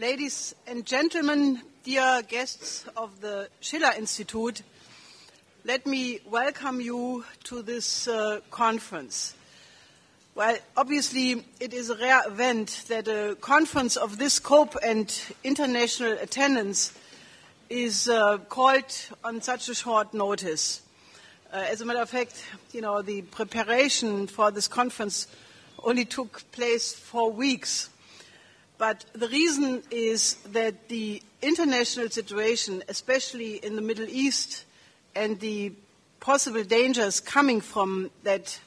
Ladies and gentlemen, dear guests of the Schiller Institute, let me welcome you to this conference. Well, obviously, it is a rare event that a conference of this scope and international attendance is called on such a short notice. As a matter of fact, the preparation for this conference only took place for weeks. But the reason is that the international situation, especially in the Middle East, and the possible dangers coming from that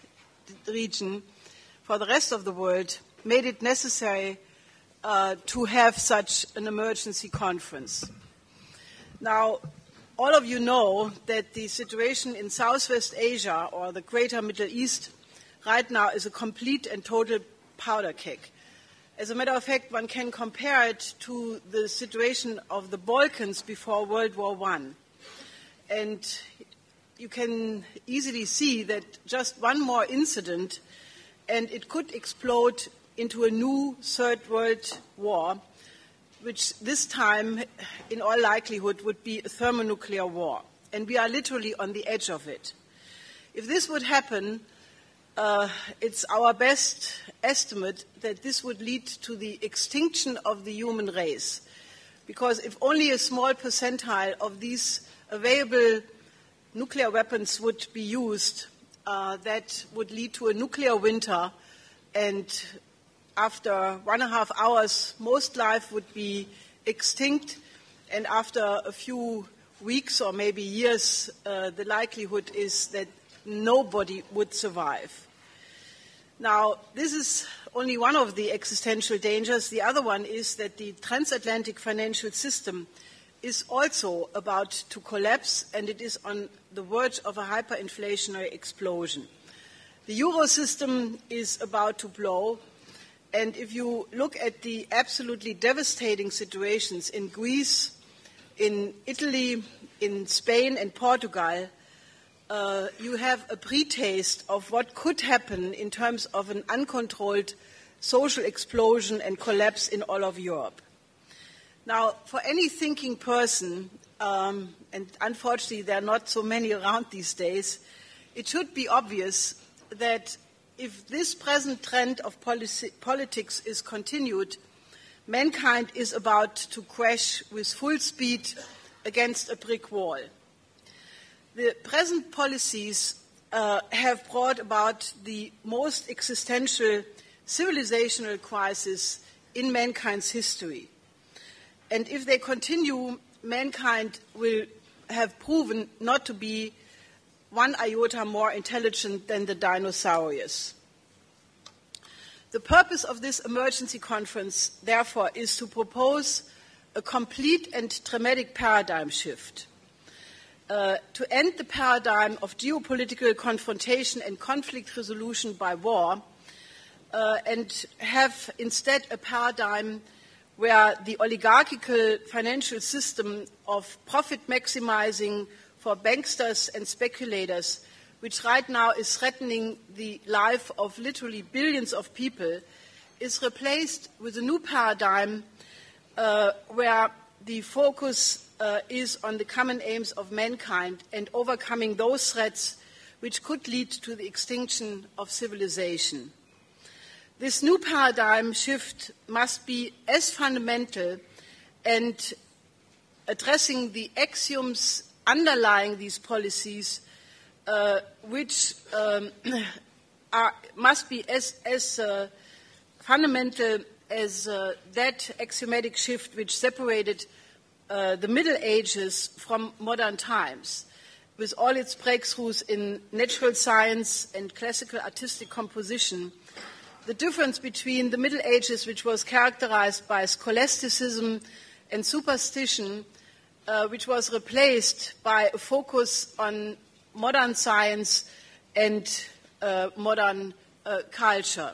region for the rest of the world, made it necessary to have such an emergency conference. Now, all of you know that the situation in Southwest Asia, or the Greater Middle East, right now is a complete and total powder keg. As a matter of fact, one can compare it to the situation of the Balkans before World War I. And you can easily see that just one more incident, and it could explode into a new Third World War, which this time, in all likelihood, would be a thermonuclear war. And we are literally on the edge of it. If this would happen, it's our best estimate that this would lead to the extinction of the human race. Because if only a small percentile of these available nuclear weapons would be used, that would lead to a nuclear winter, and after 1.5 hours, most life would be extinct, and after a few weeks or maybe years, the likelihood is that nobody would survive. Now, this is only one of the existential dangers. The other one is that the transatlantic financial system is also about to collapse, and it is on the verge of a hyperinflationary explosion. The euro system is about to blow, and if you look at the absolutely devastating situations in Greece, in Italy, in Spain and Portugal, you have a pre-taste of what could happen in terms of an uncontrolled social explosion and collapse in all of Europe. Now, for any thinking person, and unfortunately there are not so many around these days, it should be obvious that if this present trend of politics is continued, mankind is about to crash with full speed against a brick wall. The present policies have brought about the most existential civilizational crisis in mankind's history. And if they continue, mankind will have proven not to be one iota more intelligent than the dinosaurs. The purpose of this emergency conference, therefore, is to propose a complete and dramatic paradigm shift. To end the paradigm of geopolitical confrontation and conflict resolution by war, and have instead a paradigm where the oligarchical financial system of profit maximizing for banksters and speculators, which right now is threatening the life of literally billions of people, is replaced with a new paradigm where the focus is on the common aims of mankind and overcoming those threats which could lead to the extinction of civilization. This new paradigm shift must be as fundamental and addressing the axioms underlying these policies, which must be as fundamental as that axiomatic shift which separated the Middle Ages from modern times, with all its breakthroughs in natural science and classical artistic composition. The difference between the Middle Ages, which was characterized by scholasticism and superstition, which was replaced by a focus on modern science and modern culture.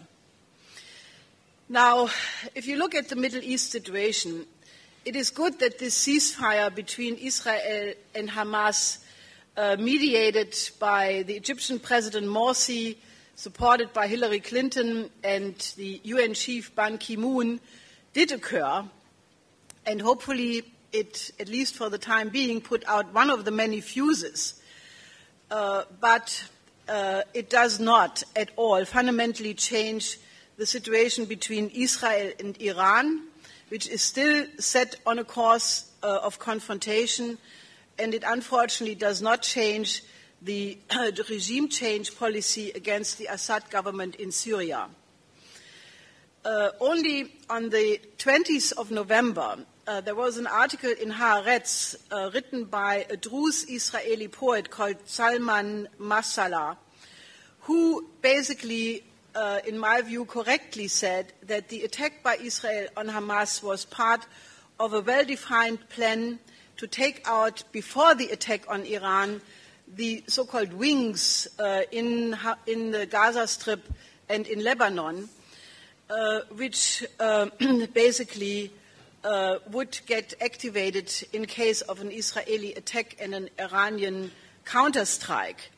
Now, if you look at the Middle East situation, it is good that this ceasefire between Israel and Hamas, mediated by the Egyptian President Morsi, supported by Hillary Clinton and the UN chief Ban Ki-moon, did occur. and hopefully it, at least for the time being, put out one of the many fuses. But it does not at all fundamentally change the situation between Israel and Iran, which is still set on a course of confrontation, and it unfortunately does not change the regime change policy against the Assad government in Syria. Only on the 20th of November, there was an article in Haaretz written by a Druze Israeli poet called Salman Masala, who basically, in my view, correctly said that the attack by Israel on Hamas was part of a well-defined plan to take out, before the attack on Iran, the so-called wings in the Gaza Strip and in Lebanon, which basically would get activated in case of an Israeli attack and an Iranian counterstrike.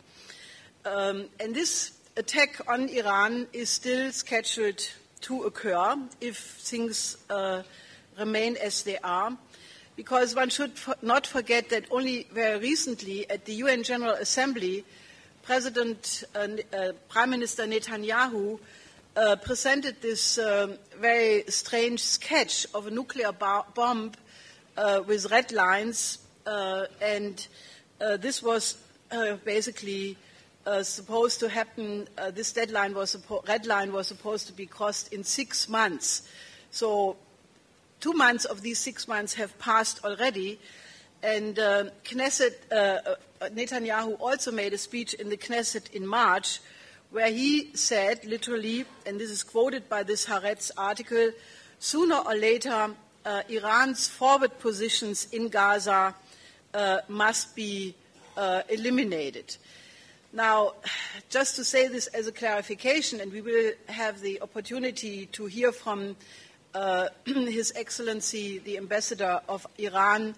And this attack on Iran is still scheduled to occur if things remain as they are, because one should not forget that only very recently at the UN General Assembly, Prime Minister Netanyahu presented this very strange sketch of a nuclear bomb with red lines, and this was basically supposed to happen. This red line was supposed to be crossed in 6 months. So 2 months of these 6 months have passed already, and Netanyahu also made a speech in the Knesset in March, where he said, literally, and this is quoted by this Haaretz article, sooner or later, Iran's forward positions in Gaza must be eliminated. Now, just to say this as a clarification, and we will have the opportunity to hear from His Excellency, the Ambassador of Iran,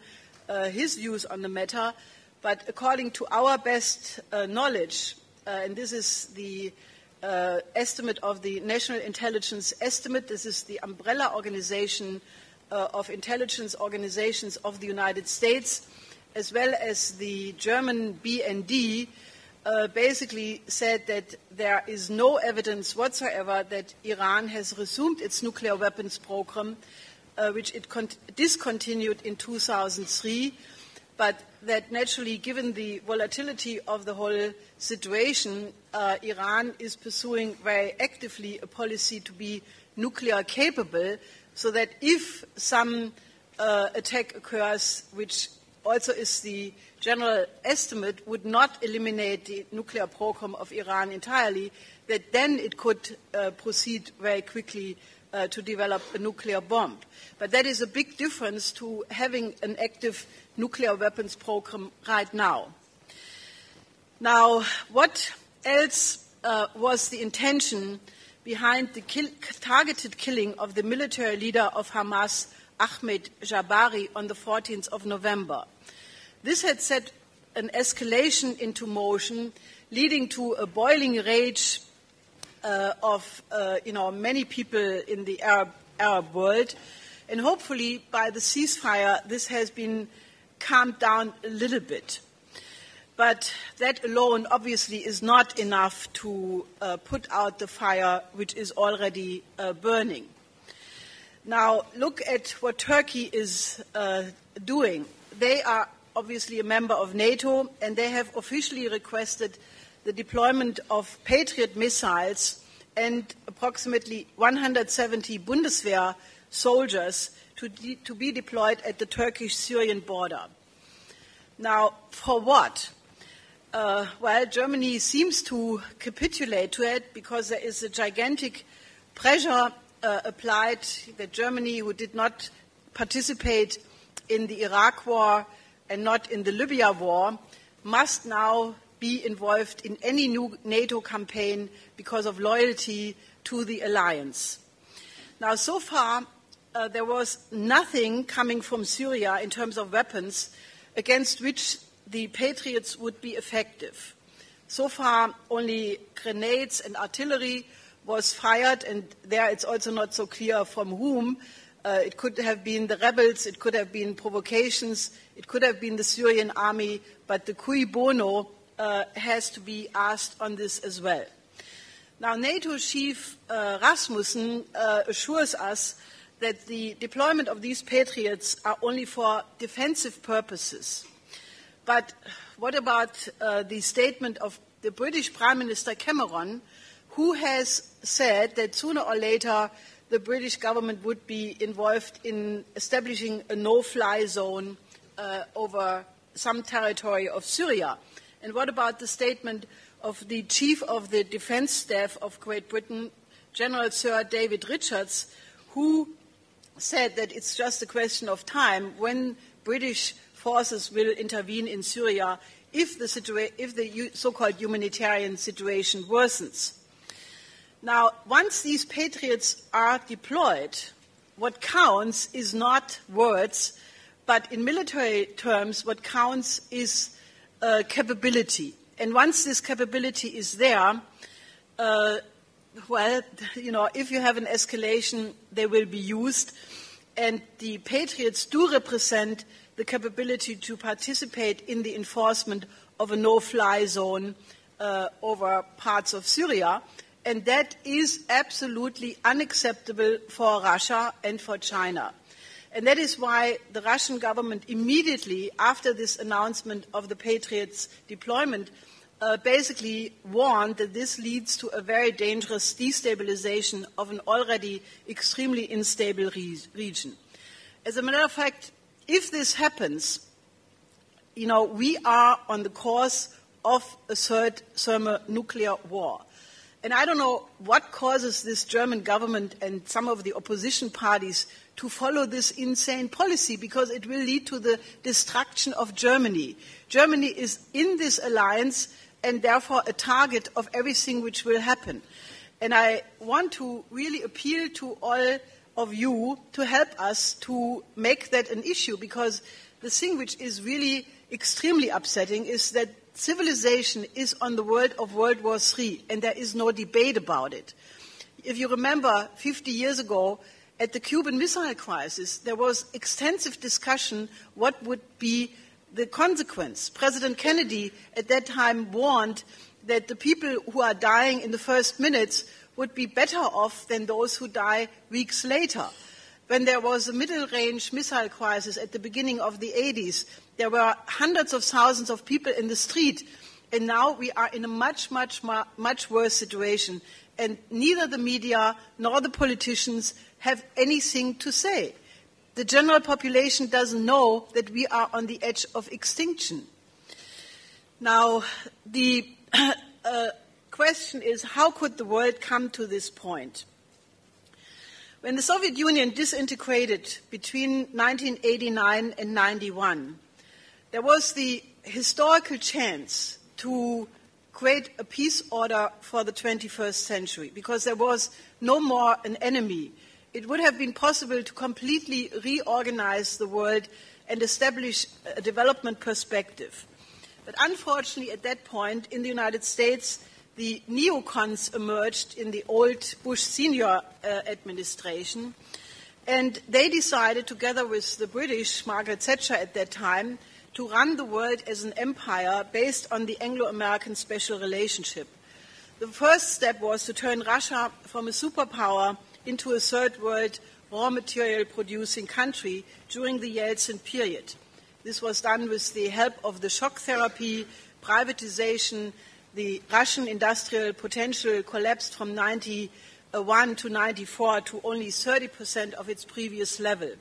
his views on the matter, but according to our best knowledge, and this is the estimate of the National Intelligence Estimate. This is the umbrella organization of intelligence organizations of the United States, as well as the German BND, basically said that there is no evidence whatsoever that Iran has resumed its nuclear weapons program, which it discontinued in 2003, but that naturally, given the volatility of the whole situation, Iran is pursuing very actively a policy to be nuclear capable, so that if some attack occurs, which also is the general estimate, would not eliminate the nuclear program of Iran entirely, that then it could proceed very quickly to develop a nuclear bomb. But that is a big difference to having an active nuclear weapons program right now. Now, what else was the intention behind the targeted killing of the military leader of Hamas, Ahmed Jabari, on the 14th of November? This had set an escalation into motion, leading to a boiling rage of many people in the Arab world, and hopefully by the ceasefire this has been calmed down a little bit. But that alone obviously is not enough to put out the fire which is already burning. Now look at what Turkey is doing. They are obviously a member of NATO, and they have officially requested the deployment of Patriot missiles and approximately 170 Bundeswehr soldiers to be deployed at the Turkish-Syrian border. Now, for what? Well, Germany seems to capitulate to it because there is a gigantic pressure applied that Germany, who did not participate in the Iraq war and not in the Libya war, must now be involved in any new NATO campaign because of loyalty to the alliance. Now, so far, there was nothing coming from Syria in terms of weapons against which the Patriots would be effective. So far, only grenades and artillery was fired, and there it's also not so clear from whom, It could have been the rebels, it could have been provocations, it could have been the Syrian army, but the cui bono has to be asked on this as well. Now, NATO chief Rasmussen assures us that the deployment of these Patriots are only for defensive purposes. But what about the statement of the British Prime Minister Cameron, who has said that sooner or later the British government would be involved in establishing a no-fly zone over some territory of Syria? And what about the statement of the Chief of the Defence Staff of Great Britain, General Sir David Richards, who said that it's just a question of time when British forces will intervene in Syria if the so-called humanitarian situation worsens. Now, once these Patriots are deployed, what counts is not words, but in military terms, what counts is capability. And once this capability is there, if you have an escalation, they will be used. And the Patriots do represent the capability to participate in the enforcement of a no-fly zone over parts of Syria. And that is absolutely unacceptable for Russia and for China. And that is why the Russian government immediately after this announcement of the Patriots deployment basically warned that this leads to a very dangerous destabilization of an already extremely unstable region. As a matter of fact, if this happens, we are on the course of a third thermonuclear war. And I don't know what causes this German government and some of the opposition parties to follow this insane policy, because it will lead to the destruction of Germany. Germany is in this alliance and therefore a target of everything which will happen. And I want to really appeal to all of you to help us to make that an issue, because the thing which is really extremely upsetting is that civilization is on the verge of World War III, and there is no debate about it. If you remember, 50 years ago, at the Cuban Missile Crisis, there was extensive discussion what would be the consequence. President Kennedy at that time warned that the people who are dying in the first minutes would be better off than those who die weeks later. When there was a middle-range missile crisis at the beginning of the 80s, there were hundreds of thousands of people in the street, and now we are in a much worse situation, and neither the media nor the politicians have anything to say. The general population doesn't know that we are on the edge of extinction. Now, the question is, how could the world come to this point? When the Soviet Union disintegrated between 1989 and 91, there was the historical chance to create a peace order for the 21st century, because there was no more an enemy. It would have been possible to completely reorganize the world and establish a development perspective. But unfortunately, at that point, in the United States, the neocons emerged in the old Bush Senior administration, and they decided, together with the British, Margaret Thatcher at that time, to run the world as an empire based on the Anglo-American special relationship. The first step was to turn Russia from a superpower into a third world raw material producing country during the Yeltsin period. This was done with the help of the shock therapy, privatization. The Russian industrial potential collapsed from 91 to 94 to only 30% of its previous level.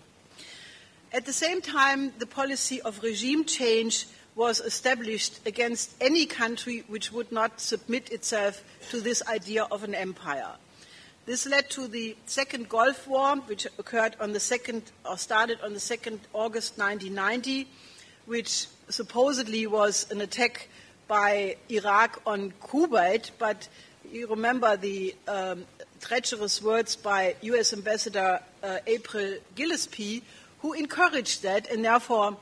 At the same time, the policy of regime change was established against any country which would not submit itself to this idea of an empire. This led to the Second Gulf War, which started on the 2nd August 1990, which supposedly was an attack by Iraq on Kuwait, but you remember the treacherous words by U.S. Ambassador April Gillespie, who encouraged that and therefore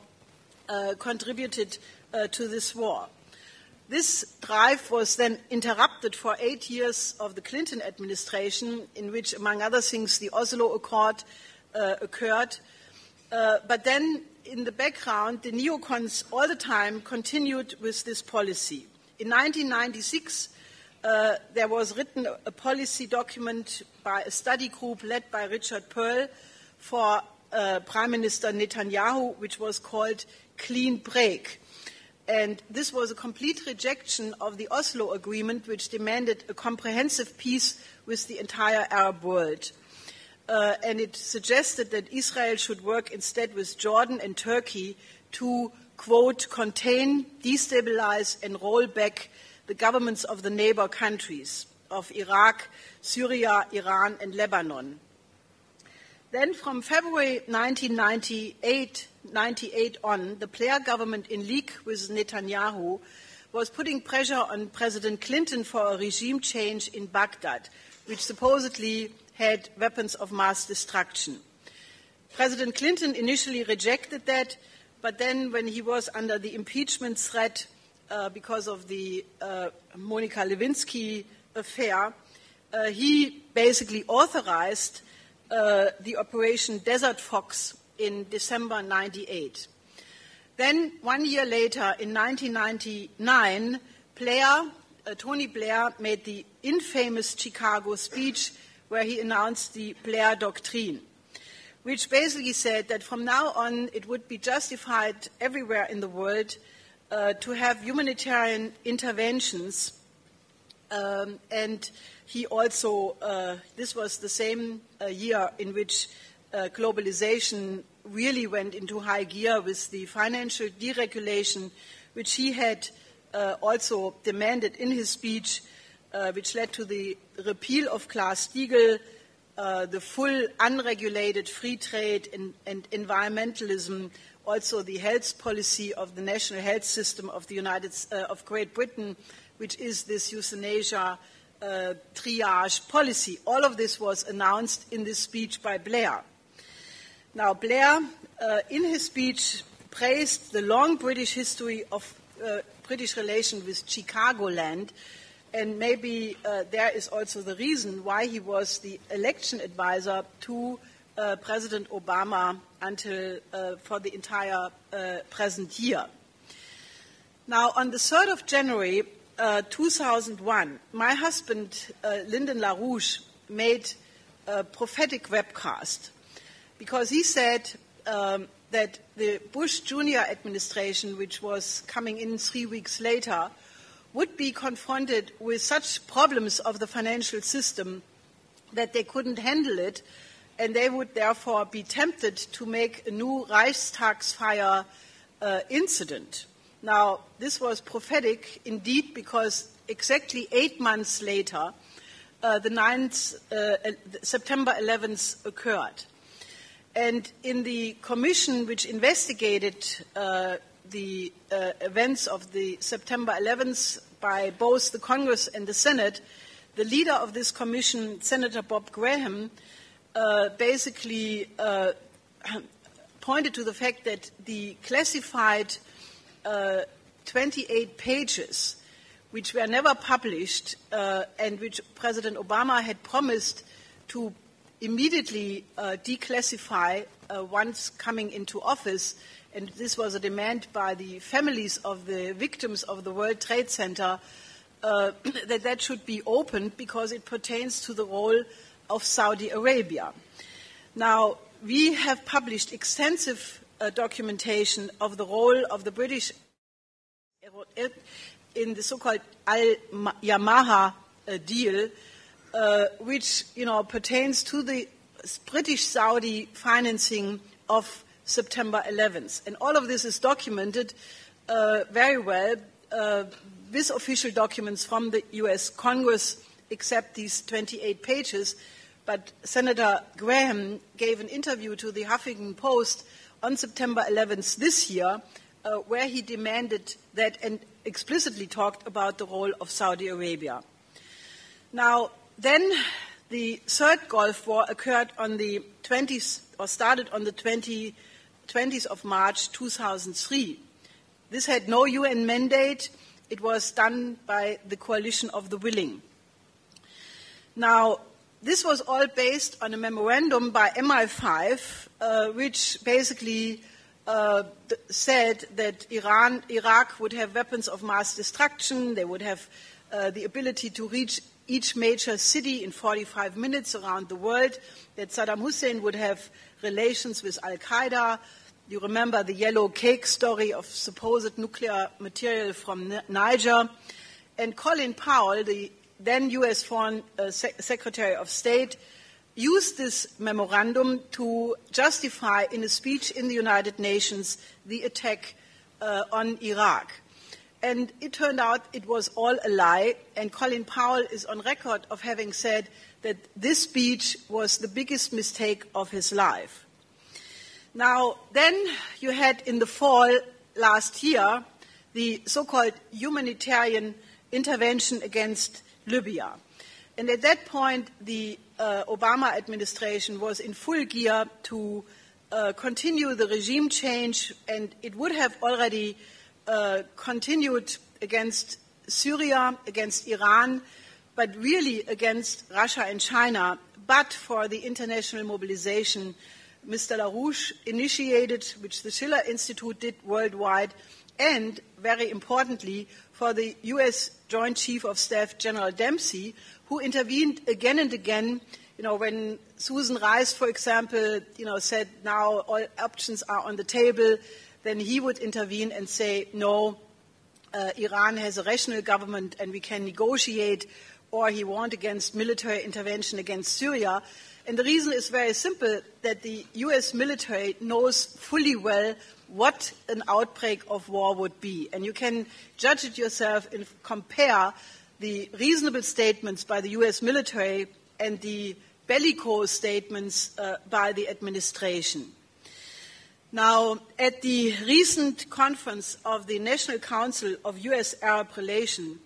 contributed to this war. This drive was then interrupted for 8 years of the Clinton administration, in which, among other things, the Oslo Accord occurred. But then, in the background, the neocons all the time continued with this policy. In 1996, there was written a policy document by a study group led by Richard Perle for Prime Minister Netanyahu, which was called Clean Break. And this was a complete rejection of the Oslo Agreement, which demanded a comprehensive peace with the entire Arab world. And it suggested that Israel should work instead with Jordan and Turkey to, quote, contain, destabilize, and roll back the governments of the neighbor countries of Iraq, Syria, Iran, and Lebanon. Then from February 1998 on, the Blair government in league with Netanyahu was putting pressure on President Clinton for a regime change in Baghdad, which supposedly had weapons of mass destruction. President Clinton initially rejected that, but then when he was under the impeachment threat because of the Monica Lewinsky affair, he basically authorized the Operation Desert Fox in December 1998. Then, 1 year later, in 1999, Tony Blair made the infamous Chicago speech where he announced the Blair Doctrine, which basically said that from now on it would be justified everywhere in the world to have humanitarian interventions. And he also, this was the same year in which globalization really went into high gear with the financial deregulation, which he had also demanded in his speech, which led to the repeal of Glass-Steagall, the full unregulated free trade and environmentalism, also the health policy of the national health system of of Great Britain, which is this euthanasia triage policy. All of this was announced in this speech by Blair. Now, Blair, in his speech, praised the long British history of British relation with Chicagoland, and maybe there is also the reason why he was the election advisor to President Obama until for the entire present year. Now, on the 3rd of January 2001, my husband, Lyndon LaRouche, made a prophetic webcast because he said that the Bush Jr. administration, which was coming in 3 weeks later, would be confronted with such problems of the financial system that they couldn't handle it, and they would therefore be tempted to make a new Reichstagsfire incident. Now, this was prophetic indeed because exactly 8 months later, September 11th occurred. And in the commission which investigated the events of the September 11th by both the Congress and the Senate, the leader of this commission, Senator Bob Graham, basically pointed to the fact that the classified 28 pages, which were never published and which President Obama had promised to immediately declassify once coming into office, and this was a demand by the families of the victims of the World Trade Center, that should be opened because it pertains to the role of Saudi Arabia. Now, we have published extensive documentation of the role of the British in the so-called Al-Yamaha deal, which pertains to the British-Saudi financing of September 11th. And all of this is documented very well with official documents from the US Congress, except these 28 pages. But Senator Graham gave an interview to the Huffington Post on September 11th this year, where he demanded that and explicitly talked about the role of Saudi Arabia. Now, then the third Gulf War occurred on the 20th, or started on the 20th of March 2003. This had no UN mandate. It was done by the coalition of the willing. Now, this was all based on a memorandum by MI5, which basically said that Iraq would have weapons of mass destruction, they would have the ability to reach each major city in 45 minutes around the world, that Saddam Hussein would have relations with Al-Qaeda. You remember the yellow cake story of supposed nuclear material from Niger. And Colin Powell, the then U.S. Foreign Secretary of State, used this memorandum to justify in a speech in the United Nations the attack on Iraq. And it turned out it was all a lie, and Colin Powell is on record of having said that this speech was the biggest mistake of his life. Now, then you had in the fall last year the so-called humanitarian intervention against Libya. And at that point, the Obama administration was in full gear to continue the regime change, and it would have already continued against Syria, against Iran, but really against Russia and China, but for the international mobilization Mr. LaRouche initiated, which the Schiller Institute did worldwide, and, very importantly, for the U.S. Joint Chief of Staff General Dempsey, who intervened again and again. You know, when Susan Rice, for example, said now all options are on the table, then he would intervene and say, no, Iran has a rational government and we can negotiate, or he warned against military intervention against Syria. And the reason is very simple, that the US military knows fully well what an outbreak of war would be. And you can judge it yourself and compare the reasonable statements by the US military and the bellicose statements by the administration. Now, at the recent conference of the National Council of US-Arab Relations,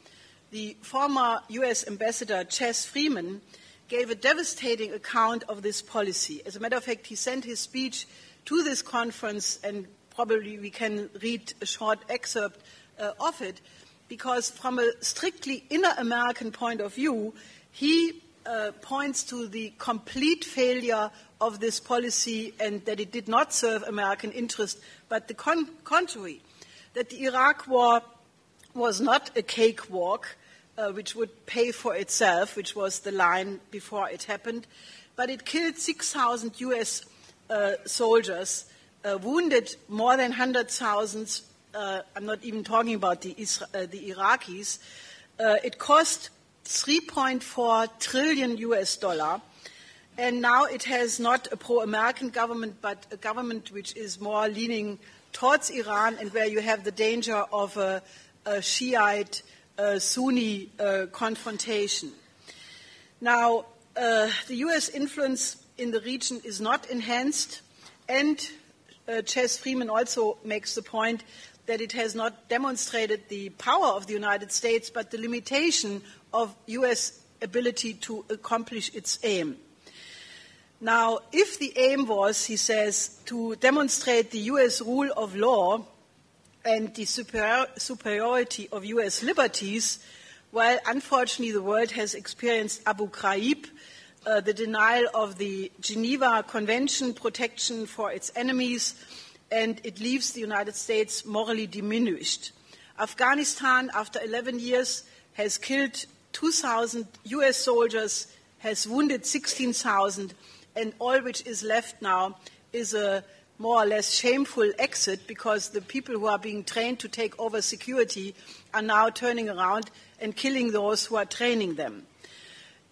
the former US Ambassador Chas Freeman gave a devastating account of this policy. As a matter of fact, he sent his speech to this conference, and probably we can read a short excerpt of it, because from a strictly inner American point of view, he points to the complete failure of this policy and that it did not serve American interest, but the contrary, that the Iraq war was not a cakewalk, which would pay for itself, which was the line before it happened, but it killed 6,000 US soldiers, wounded more than 100,000. I'm not even talking about the Iraqis. It cost $3.4 trillion US, and now it has not a pro-American government, but a government which is more leaning towards Iran, and where you have the danger of a Shiite Sunni confrontation. Now, the US influence in the region is not enhanced, and Chas Freeman also makes the point that it has not demonstrated the power of the United States, but the limitation of US ability to accomplish its aim. Now, if the aim was, he says, to demonstrate the US rule of law and the superiority of US liberties, well, unfortunately, the world has experienced Abu Ghraib, the denial of the Geneva Convention protection for its enemies, and it leaves the United States morally diminished. Afghanistan, after 11 years, has killed 2,000 US soldiers, has wounded 16,000, and all which is left now is a more or less shameful exit, because the people who are being trained to take over security are now turning around and killing those who are training them.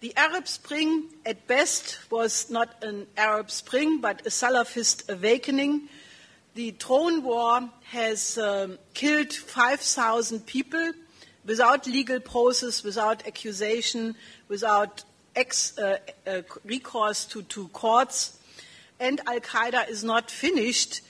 The Arab Spring, at best, was not an Arab Spring, but a Salafist awakening. The drone war has killed 5,000 people without legal process, without accusation, without recourse to courts. And Al-Qaeda is not finished,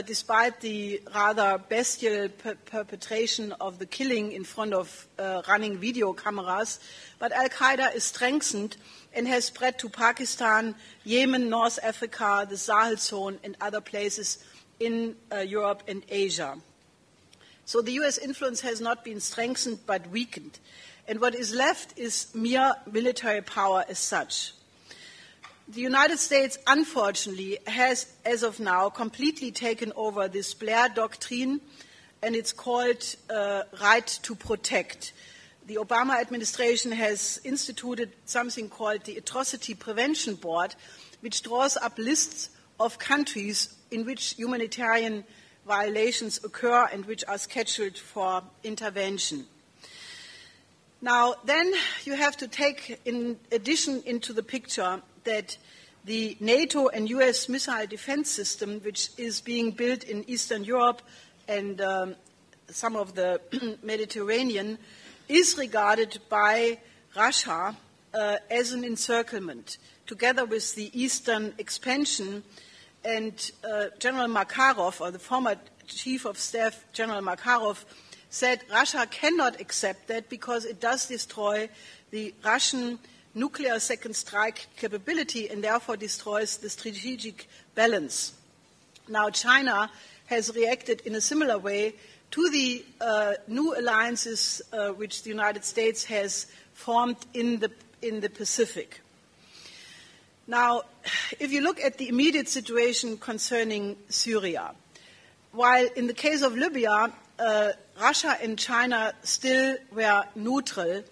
despite the rather bestial perpetration of the killing in front of running video cameras. But Al-Qaeda is strengthened and has spread to Pakistan, Yemen, North Africa, the Sahel zone, and other places in Europe and Asia. So the US influence has not been strengthened but weakened. And what is left is mere military power as such. the United States, unfortunately, has, as of now, completely taken over this Blair doctrine, and it's called right to protect. The Obama administration has instituted something called the Atrocity Prevention Board, which draws up lists of countries in which humanitarian violations occur and which are scheduled for intervention. Now, then you have to take, in addition, into the picture that the NATO and US missile defense system, which is being built in Eastern Europe and some of the Mediterranean, is regarded by Russia as an encirclement, together with the Eastern expansion. And General Makarov, or the former Chief of Staff, General Makarov, said Russia cannot accept that because it does destroy the Russian nuclear second strike capability and therefore destroys the strategic balance. Now, China has reacted in a similar way to the new alliances which the United States has formed in the Pacific. Now, if you look at the immediate situation concerning Syria, while in the case of Libya, Russia and China still were neutral,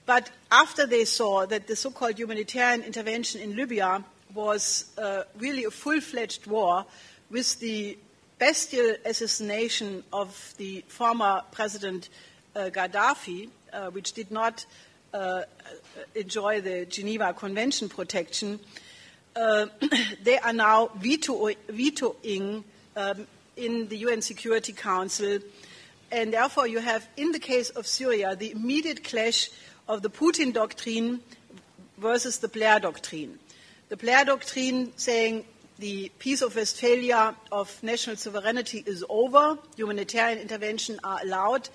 but after they saw that the so-called humanitarian intervention in Libya was really a full-fledged war with the bestial assassination of the former President Gaddafi, which did not enjoy the Geneva Convention protection, they are now vetoing in the UN Security Council. And therefore you have, in the case of Syria, the immediate clash of the Putin doctrine versus the Blair doctrine. The Blair doctrine saying the Peace of Westphalia of national sovereignty is over, humanitarian intervention are allowed.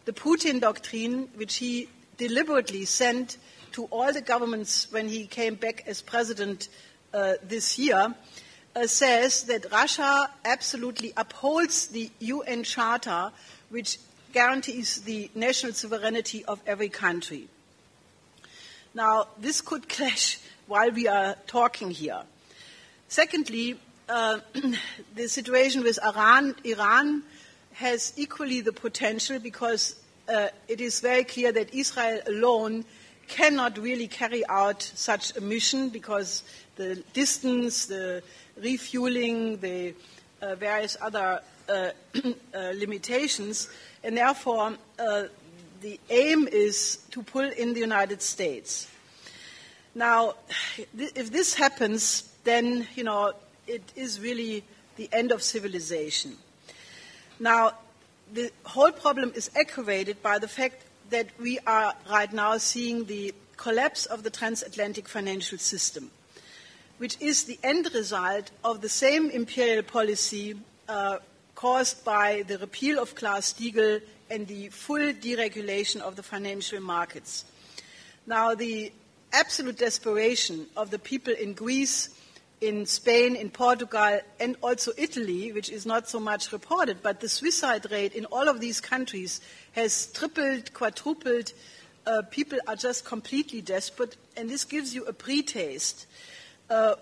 The Putin doctrine, which he deliberately sent to all the governments when he came back as president this year, says that Russia absolutely upholds the UN Charter, which guarantees the national sovereignty of every country. Now, this could clash while we are talking here. Secondly, the situation with Iran has equally the potential because it is very clear that Israel alone cannot really carry out such a mission because the distance, the refueling, the various other limitations, and therefore the aim is to pull in the United States. Now, if this happens, then, it is really the end of civilization. Now, the whole problem is aggravated by the fact that we are right now seeing the collapse of the transatlantic financial system, which is the end result of the same imperial policy caused by the repeal of Glass-Steagall and the full deregulation of the financial markets. Now, the absolute desperation of the people in Greece, in Spain, in Portugal, and also Italy, which is not so much reported, but the suicide rate in all of these countries has tripled, quadrupled. People are just completely desperate, and this gives you a pre-taste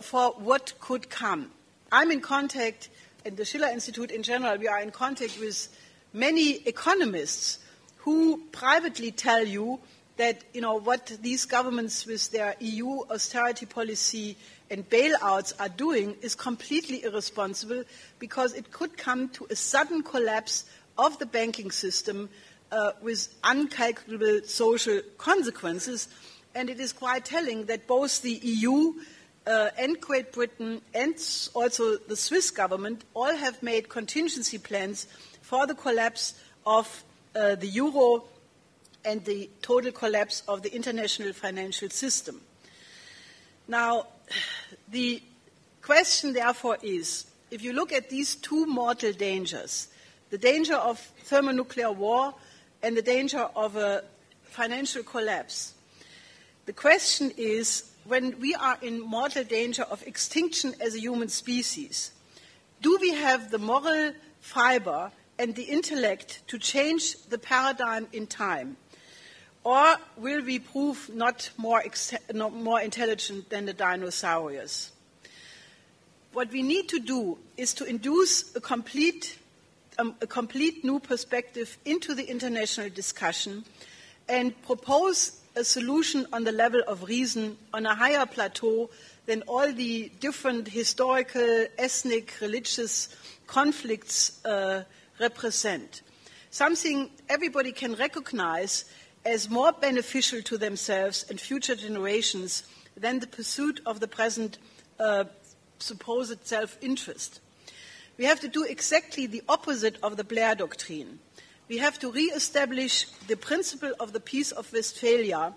for what could come. I'm in contact, and the Schiller Institute in general, we are in contact with many economists who privately tell you that, what these governments with their EU austerity policy and bailouts are doing is completely irresponsible because it could come to a sudden collapse of the banking system with uncalculable social consequences. And it is quite telling that both the EU and Great Britain and also the Swiss government all have made contingency plans for the collapse of the euro and the total collapse of the international financial system. Now, the question, therefore, is, if you look at these two mortal dangers, the danger of thermonuclear war and the danger of a financial collapse, the question is, when we are in mortal danger of extinction as a human species, do we have the moral fiber and the intellect to change the paradigm in time? Or will we prove not more intelligent than the dinosaurs? What we need to do is to induce a complete new perspective into the international discussion and propose a solution on the level of reason on a higher plateau than all the different historical, ethnic, religious conflicts represent. Something everybody can recognize as more beneficial to themselves and future generations than the pursuit of the present supposed self-interest. We have to do exactly the opposite of the Blair Doctrine. We have to re-establish the principle of the Peace of Westphalia,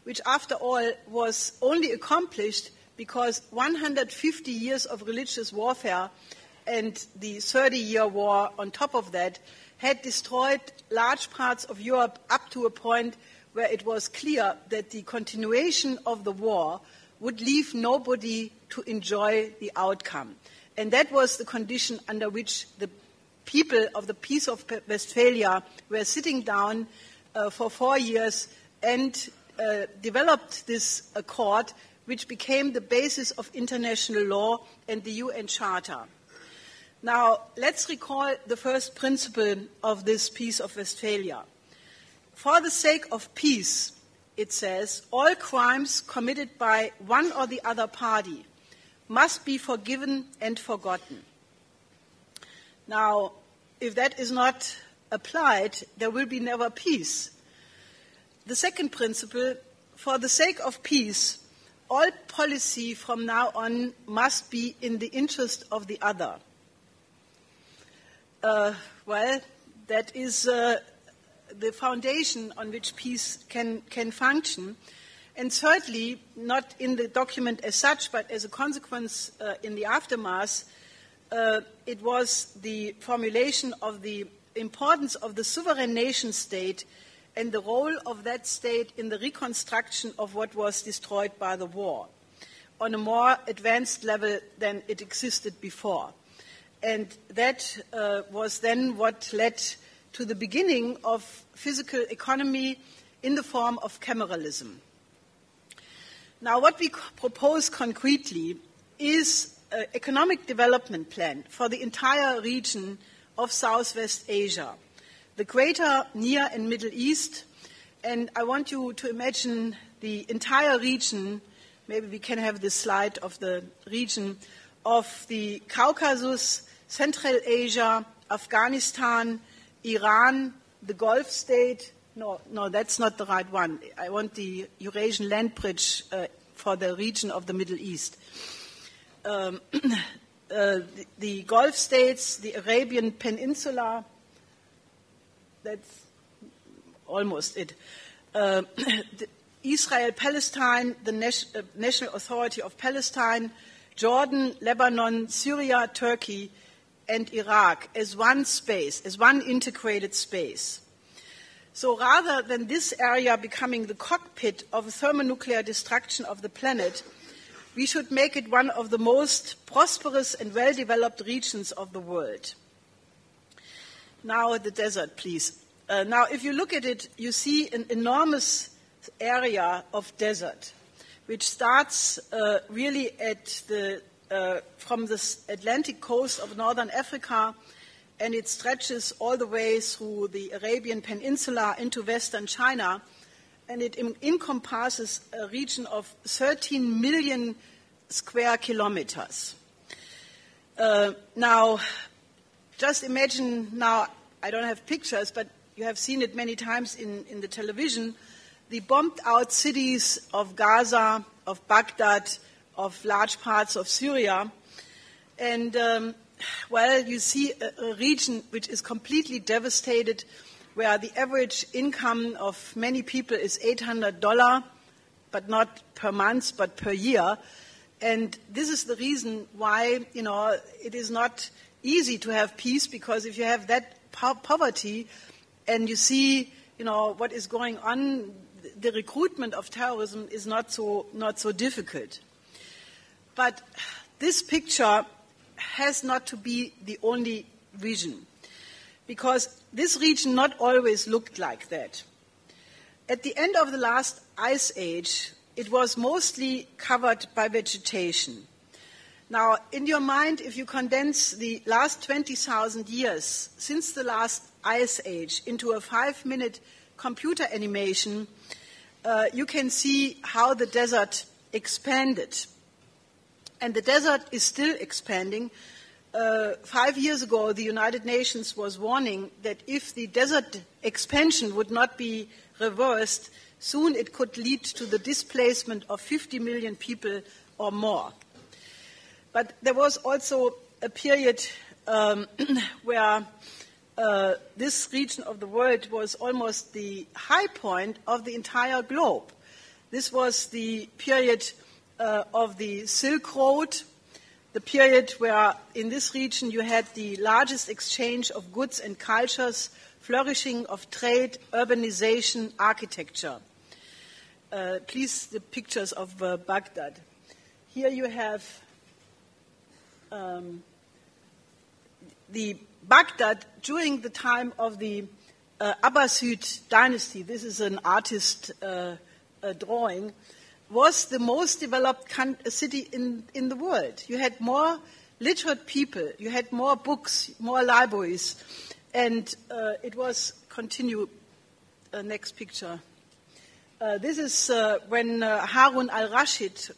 which after all was only accomplished because 150 years of religious warfare and the 30-year war on top of that had destroyed large parts of Europe up to a point where it was clear that the continuation of the war would leave nobody to enjoy the outcome. And that was the condition under which the people of the Peace of Westphalia were sitting down for 4 years and developed this accord, which became the basis of international law and the UN Charter. Now, let's recall the first principle of this Peace of Westphalia. For the sake of peace, it says, all crimes committed by one or the other party must be forgiven and forgotten. Now, if that is not applied, there will be never peace. The second principle, for the sake of peace, all policy from now on must be in the interest of the other. Well, that is the foundation on which peace can function. And thirdly, not in the document as such, but as a consequence in the aftermath, it was the formulation of the importance of the sovereign nation state and the role of that state in the reconstruction of what was destroyed by the war on a more advanced level than it existed before. And that was then what led to the beginning of physical economy in the form of cameralism. Now, what we propose concretely is an economic development plan for the entire region of Southwest Asia, the greater Near and Middle East, and I want you to imagine the entire region, maybe we can have this slide of the region, of the Caucasus, Central Asia, Afghanistan, Iran, the Gulf state. No, that's not the right one. I want the Eurasian land bridge for the region of the Middle East. The Gulf states, the Arabian Peninsula, that's almost it. Israel, Palestine, the National Authority of Palestine, Jordan, Lebanon, Syria, Turkey, and Iraq as one space, as one integrated space. So rather than this area becoming the cockpit of a thermonuclear destruction of the planet, we should make it one of the most prosperous and well-developed regions of the world. Now the desert, please. Now if you look at it, you see an enormous area of desert, which starts really at from the Atlantic coast of northern Africa, and it stretches all the way through the Arabian Peninsula into western China, and it encompasses a region of 13 million square kilometers. Now, just imagine now, I don't have pictures, but you have seen it many times in the television, the bombed out cities of Gaza, of Baghdad, of large parts of Syria. And, well, you see a region which is completely devastated, where the average income of many people is $800, but not per month, but per year. And this is the reason why, it is not easy to have peace, because if you have that poverty and you see, what is going on, the recruitment of terrorism is not so difficult. But this picture has not to be the only vision, because this region not always looked like that. At the end of the last ice age, it was mostly covered by vegetation. Now, in your mind, if you condense the last 20,000 years since the last ice age into a 5-minute computer animation, you can see how the desert expanded. And the desert is still expanding. 5 years ago, the United Nations was warning that if the desert expansion would not be reversed, soon it could lead to the displacement of 50 million people or more. But there was also a period where this region of the world was almost the high point of the entire globe. This was the period of the Silk Road, the period where in this region you had the largest exchange of goods and cultures, flourishing of trade, urbanization, architecture. Please, the pictures of Baghdad. Here you have the Baghdad during the time of the Abbasid dynasty. This is an artist drawing. Was the most developed city in the world. You had more literate people, you had more books, more libraries, and it was, continue, next picture. This is when Harun al-Rashid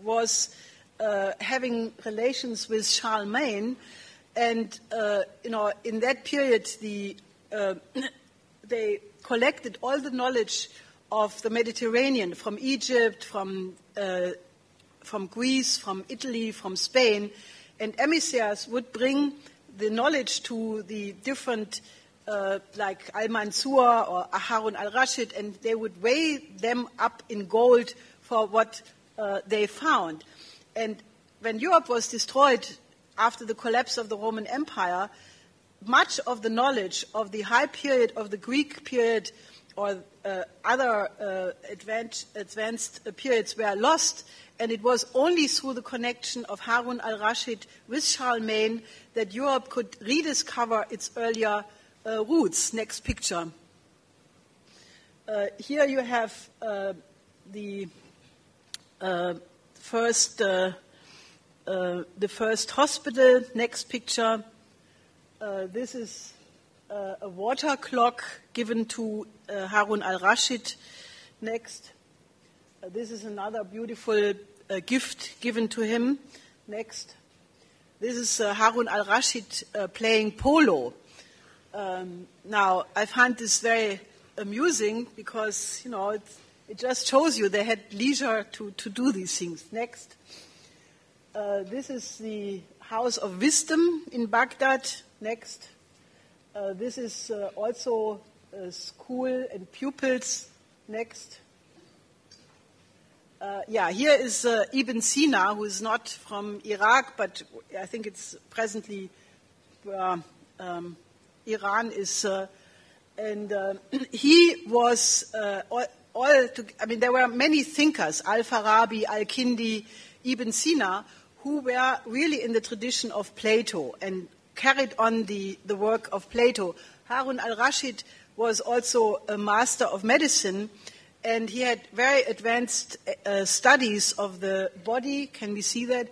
was having relations with Charlemagne, and in that period they collected all the knowledge of the Mediterranean, from Egypt, from Greece, from Italy, from Spain, and emissaries would bring the knowledge to the different, like Al-Mansur or Harun al-Rashid, and they would weigh them up in gold for what they found. And when Europe was destroyed after the collapse of the Roman Empire, much of the knowledge of the high period, of the Greek period, or other advanced periods were lost, and it was only through the connection of Harun al-Rashid with Charlemagne that Europe could rediscover its earlier roots. Next picture. Here you have the first hospital. Next picture. This is a water clock given to Harun al-Rashid. Next. This is another beautiful gift given to him. Next. This is Harun al-Rashid playing polo. Now, I find this very amusing because, it just shows you they had leisure to do these things. Next. This is the House of Wisdom in Baghdad. Next. This is also a school and pupils. Next. Here is Ibn Sina, who is not from Iraq, but I think it's presently where Iran is. He was there were many thinkers, Al-Farabi, Al-Kindi, Ibn Sina, who were really in the tradition of Plato and carried on the work of Plato. Harun al-Rashid was also a master of medicine, and he had very advanced studies of the body. Can we see that?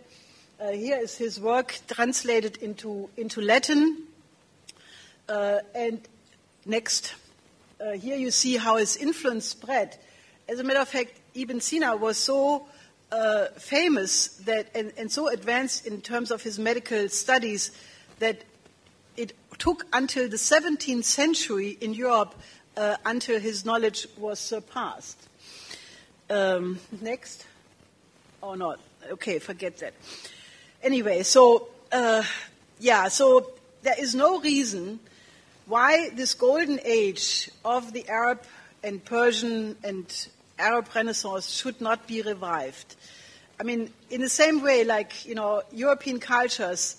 Here is his work translated into Latin. And next, here you see how his influence spread. As a matter of fact, Ibn Sina was so famous that and so advanced in terms of his medical studies that it took until the 17th century in Europe until his knowledge was surpassed. Next. Oh, no. Okay, forget that. Anyway, so there is no reason why this golden age of the Arab and Persian and Arab Renaissance should not be revived. I mean, in the same way, like, European cultures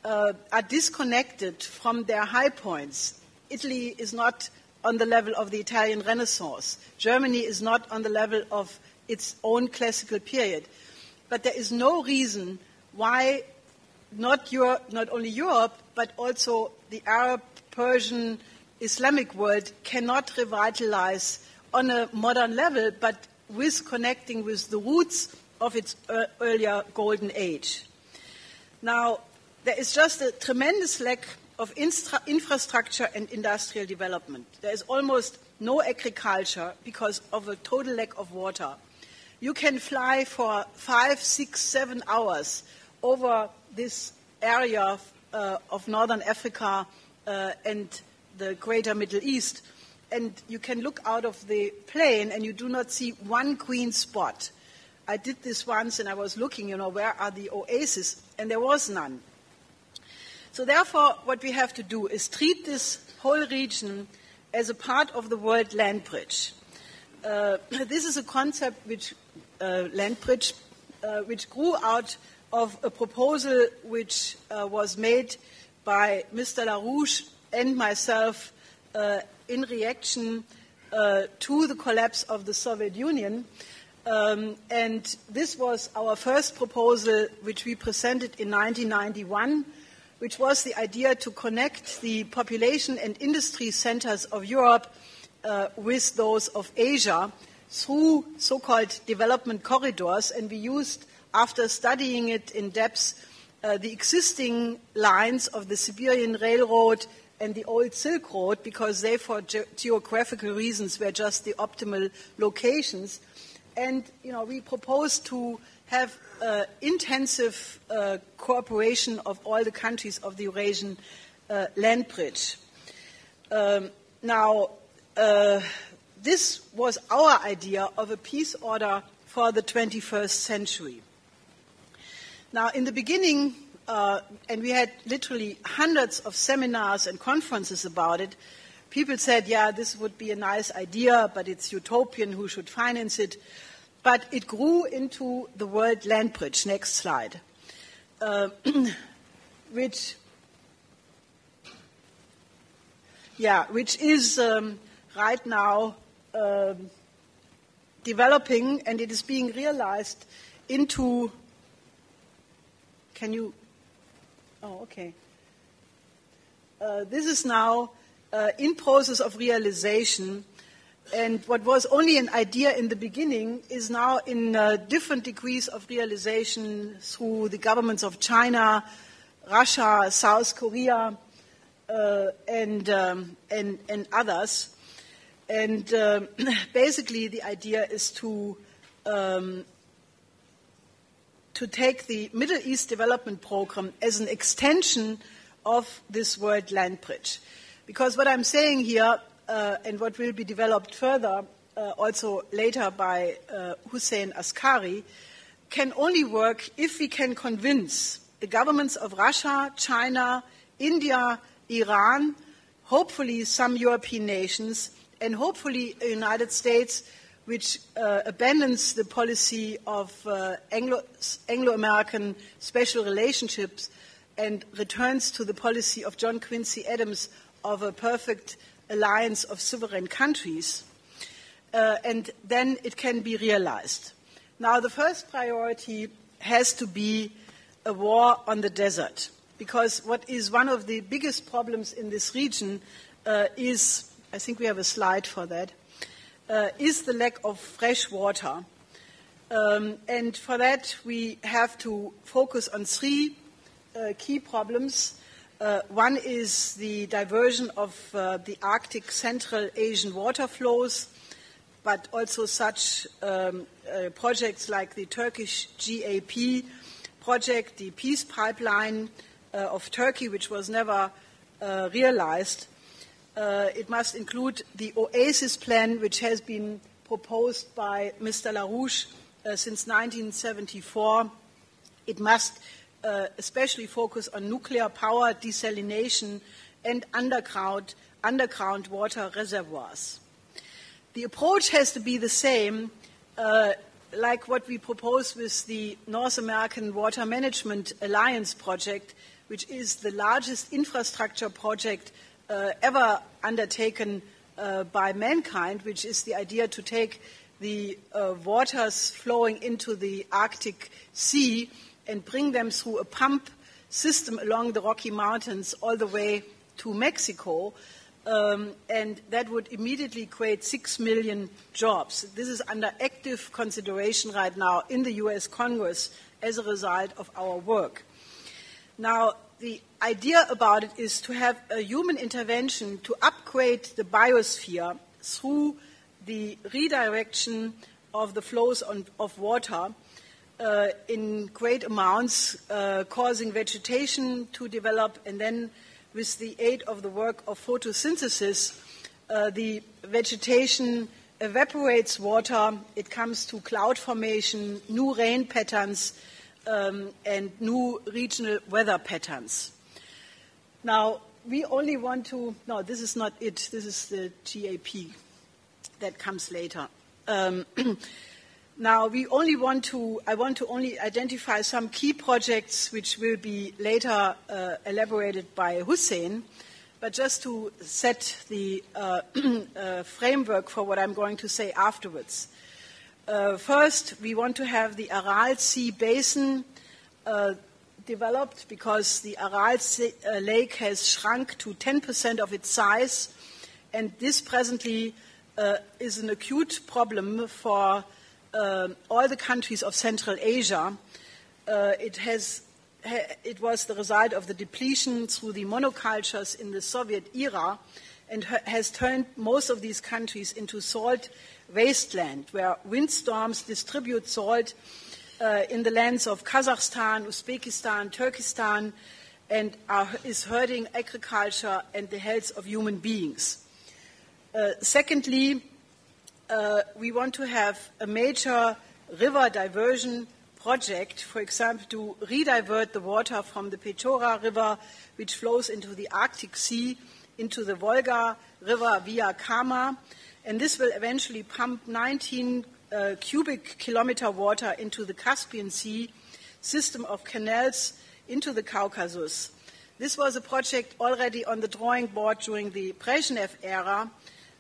are disconnected from their high points. Italy is not on the level of the Italian Renaissance. Germany is not on the level of its own classical period. But there is no reason why not only Europe, but also the Arab, Persian, Islamic world cannot revitalize on a modern level, but with connecting with the roots of its earlier golden age. Now, there is just a tremendous lack of infrastructure and industrial development. There is almost no agriculture because of a total lack of water. You can fly for 5, 6, 7 hours over this area of northern Africa and the greater Middle East, and you can look out of the plane and you do not see one green spot. I did this once and I was looking, where are the oases, and there was none. So therefore, what we have to do is treat this whole region as a part of the world land bridge. This is a concept which grew out of a proposal which was made by Mr. Larouche and myself in reaction to the collapse of the Soviet Union. And this was our first proposal, which we presented in 1991, which was the idea to connect the population and industry centers of Europe with those of Asia through so-called development corridors. And we used, after studying it in depth, the existing lines of the Siberian Railroad and the old Silk Road, because they, for geographical reasons, were just the optimal locations. And, we proposed to have intensive cooperation of all the countries of the Eurasian land bridge. This was our idea of a peace order for the 21st century. Now, in the beginning, and we had literally hundreds of seminars and conferences about it, people said, yeah, this would be a nice idea, but it's utopian, who should finance it? But it grew into the World Land Bridge. Next slide. Which is right now developing, and it is being realized into, this is now in process of realization. And what was only an idea in the beginning is now in different degrees of realization through the governments of China, Russia, South Korea, and others. And basically, the idea is to take the Middle East Development Program as an extension of this World Land Bridge. Because what I'm saying here, and what will be developed further, also later by Hussein Askari, can only work if we can convince the governments of Russia, China, India, Iran, hopefully some European nations, and hopefully the United States, which abandons the policy of Anglo-American special relationships and returns to the policy of John Quincy Adams of a perfect alliance of sovereign countries, and then it can be realized. Now, the first priority has to be a war on the desert, because what is one of the biggest problems in this region is, I think we have a slide for that, is the lack of fresh water. And for that, we have to focus on three key problems. One is the diversion of the Arctic Central Asian water flows, but also such projects like the Turkish GAP project, the peace pipeline of Turkey, which was never realized. It must include the Oasis plan, which has been proposed by Mr. Larouche since 1974. It must especially focus on nuclear power, desalination, and underground water reservoirs. The approach has to be the same, like what we propose with the North American Water Management Alliance project, which is the largest infrastructure project ever undertaken by mankind, which is the idea to take the waters flowing into the Arctic Sea and bring them through a pump system along the Rocky Mountains all the way to Mexico. and that would immediately create 6 million jobs. This is under active consideration right now in the US Congress as a result of our work. Now, the idea about it is to have a human intervention to upgrade the biosphere through the redirection of the flows of water in great amounts, causing vegetation to develop, and then with the aid of the work of photosynthesis, the vegetation evaporates water, it comes to cloud formation, new rain patterns, and new regional weather patterns. Now, we only want to, no, this is not it, this is the GAP that comes later. Now, I want to only identify some key projects which will be later elaborated by Hussein, but just to set the framework for what I'm going to say afterwards. First, we want to have the Aral Sea Basin developed because the Aral Lake has shrunk to 10% of its size, and this presently is an acute problem for all the countries of Central Asia. It was the result of the depletion through the monocultures in the Soviet era and has turned most of these countries into salt wasteland, where windstorms distribute salt in the lands of Kazakhstan, Uzbekistan, Turkestan, and is hurting agriculture and the health of human beings. Secondly, we want to have a major river diversion project, for example, to redivert the water from the Pechora River, which flows into the Arctic Sea, into the Volga River via Kama, and this will eventually pump 19 cubic kilometer water into the Caspian Sea system of canals into the Caucasus. This was a project already on the drawing board during the Brezhnev era,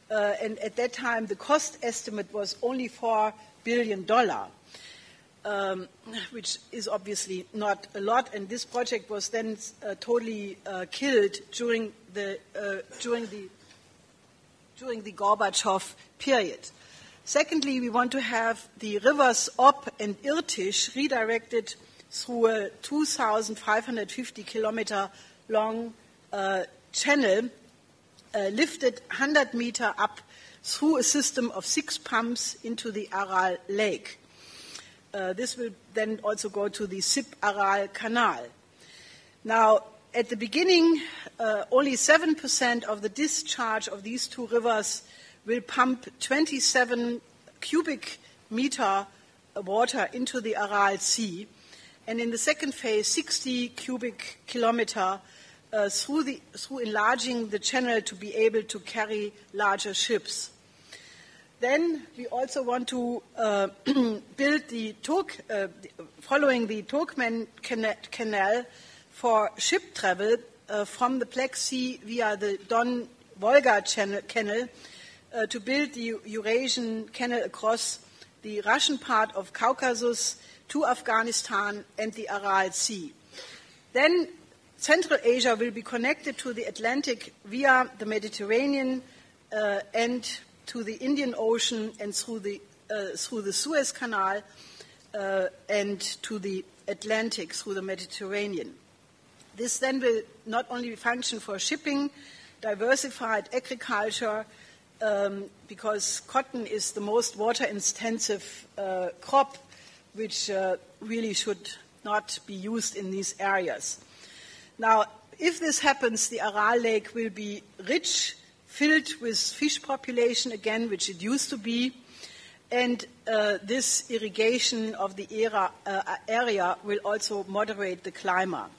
and at that time the cost estimate was only $4 billion, which is obviously not a lot, and this project was then totally killed during the Gorbachev period. Secondly, we want to have the rivers Ob and Irtysh redirected through a 2,550 kilometer long channel lifted 100 meter up through a system of 6 pumps into the Aral Lake. This will then also go to the Sib-Aral Canal. Now, at the beginning, only 7% of the discharge of these two rivers will pump 27 cubic meter water into the Aral Sea, and in the second phase, 60 cubic kilometer through enlarging the channel to be able to carry larger ships. Then we also want to build the following the Turkmen Canal for ship travel from the Black Sea via the Don-Volga Canal to build the Eurasian Canal across the Russian part of Caucasus to Afghanistan and the Aral Sea. Then Central Asia will be connected to the Atlantic via the Mediterranean and to the Indian Ocean and through the Suez Canal and to the Atlantic through the Mediterranean. This then will not only function for shipping, diversified agriculture, because cotton is the most water-intensive crop, which really should not be used in these areas. Now, if this happens, the Aral Lake will be rich, filled with fish population again, which it used to be, and this irrigation of the area will also moderate the climate.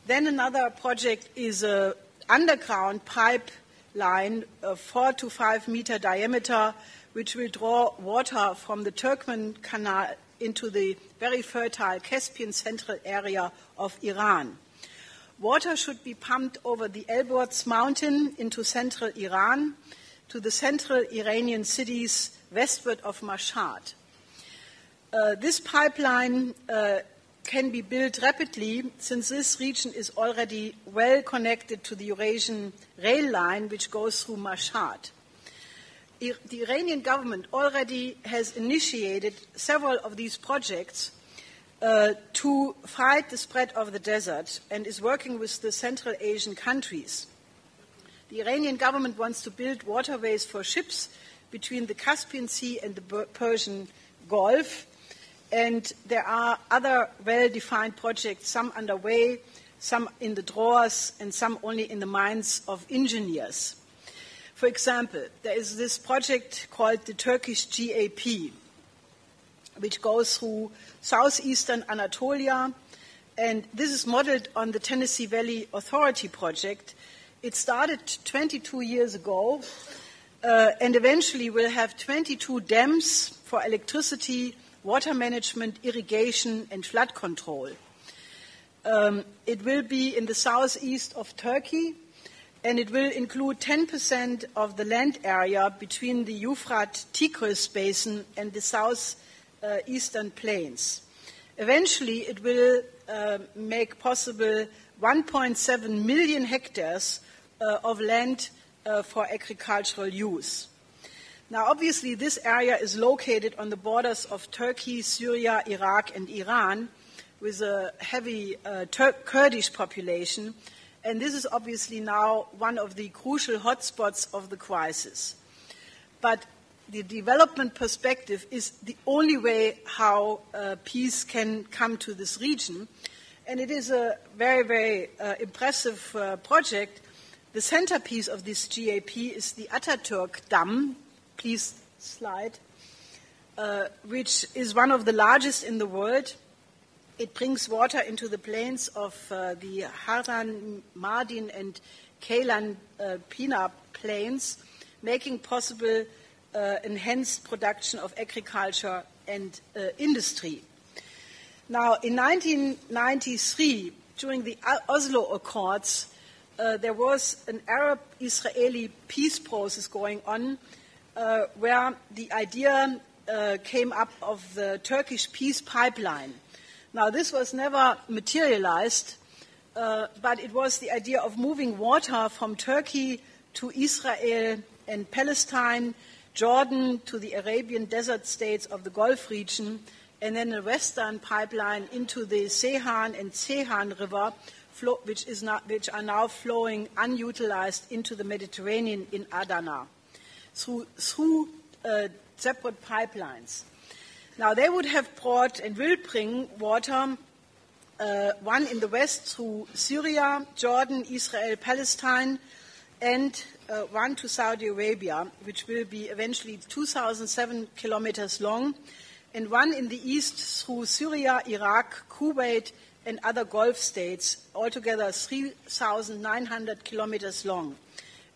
Then another project is an underground pipeline of 4 to 5 meter diameter, which will draw water from the Turkmen Canal into the very fertile Caspian central area of Iran. Water should be pumped over the Elborz mountain into central Iran to the central Iranian cities westward of Mashhad. This pipeline can be built rapidly, since this region is already well connected to the Eurasian rail line, which goes through Mashhad. The Iranian government already has initiated several of these projects to fight the spread of the desert and is working with the Central Asian countries. The Iranian government wants to build waterways for ships between the Caspian Sea and the Persian Gulf, and there are other well-defined projects, some underway, some in the drawers, and some only in the minds of engineers. For example, there is this project called the Turkish GAP, which goes through southeastern Anatolia, and this is modeled on the Tennessee Valley Authority project. It started 22 years ago, and eventually will have 22 dams for electricity, water management, irrigation, and flood control. It will be in the southeast of Turkey, and it will include 10% of the land area between the Euphrates-Tigris basin and the southeastern plains. Eventually, it will make possible 1.7 million hectares of land for agricultural use. Now, obviously, this area is located on the borders of Turkey, Syria, Iraq, and Iran, with a heavy Kurdish population, and this is obviously now one of the crucial hotspots of the crisis. But the development perspective is the only way how peace can come to this region, and it is a very, very impressive project. The centerpiece of this GAP is the Ataturk Dam, please slide, which is one of the largest in the world. It brings water into the plains of the Haran, Mardin, and Kaylan Pina plains, making possible enhanced production of agriculture and industry. Now, in 1993, during the Oslo Accords, there was an Arab-Israeli peace process going on where the idea came up of the Turkish peace pipeline. Now, this was never materialized, but it was the idea of moving water from Turkey to Israel and Palestine, Jordan to the Arabian desert states of the Gulf region, and then a western pipeline into the Sehan and Sehan River, which are now flowing unutilized into the Mediterranean in Adana through separate pipelines. Now, they would have brought and will bring water, one in the west through Syria, Jordan, Israel, Palestine, and one to Saudi Arabia, which will be eventually 2,007 kilometers long, and one in the east through Syria, Iraq, Kuwait, and other Gulf states, altogether 3,900 kilometers long.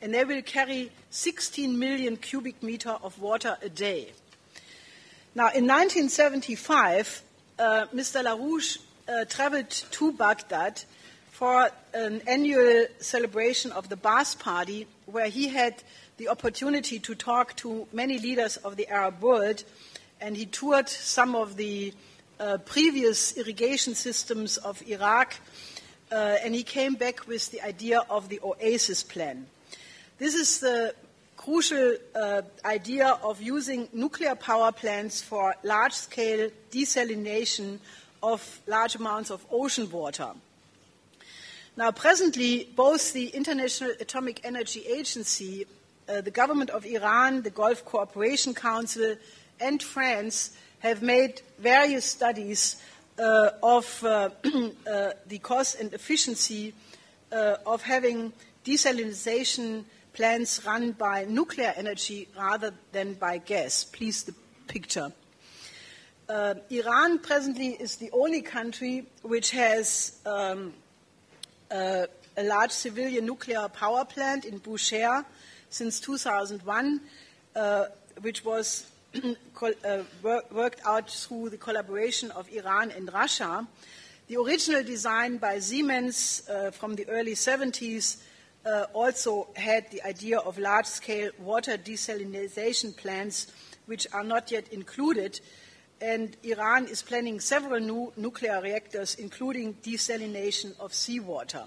And they will carry 16 million cubic meters of water a day. Now, in 1975, Mr. LaRouche traveled to Baghdad for an annual celebration of the Ba'ath Party, where he had the opportunity to talk to many leaders of the Arab world, and he toured some of the previous irrigation systems of Iraq, and he came back with the idea of the Oasis Plan. This is the crucial idea of using nuclear power plants for large-scale desalination of large amounts of ocean water. Now, presently, both the International Atomic Energy Agency, the government of Iran, the Gulf Cooperation Council, and France have made various studies of the cost and efficiency of having desalination plants run by nuclear energy rather than by gas. Please, the picture. Iran presently is the only country which has a large civilian nuclear power plant in Bushehr since 2001, which was worked out through the collaboration of Iran and Russia. The original design by Siemens from the early 70s also had the idea of large-scale water desalination plants, which are not yet included. and Iran is planning several new nuclear reactors, including desalination of seawater.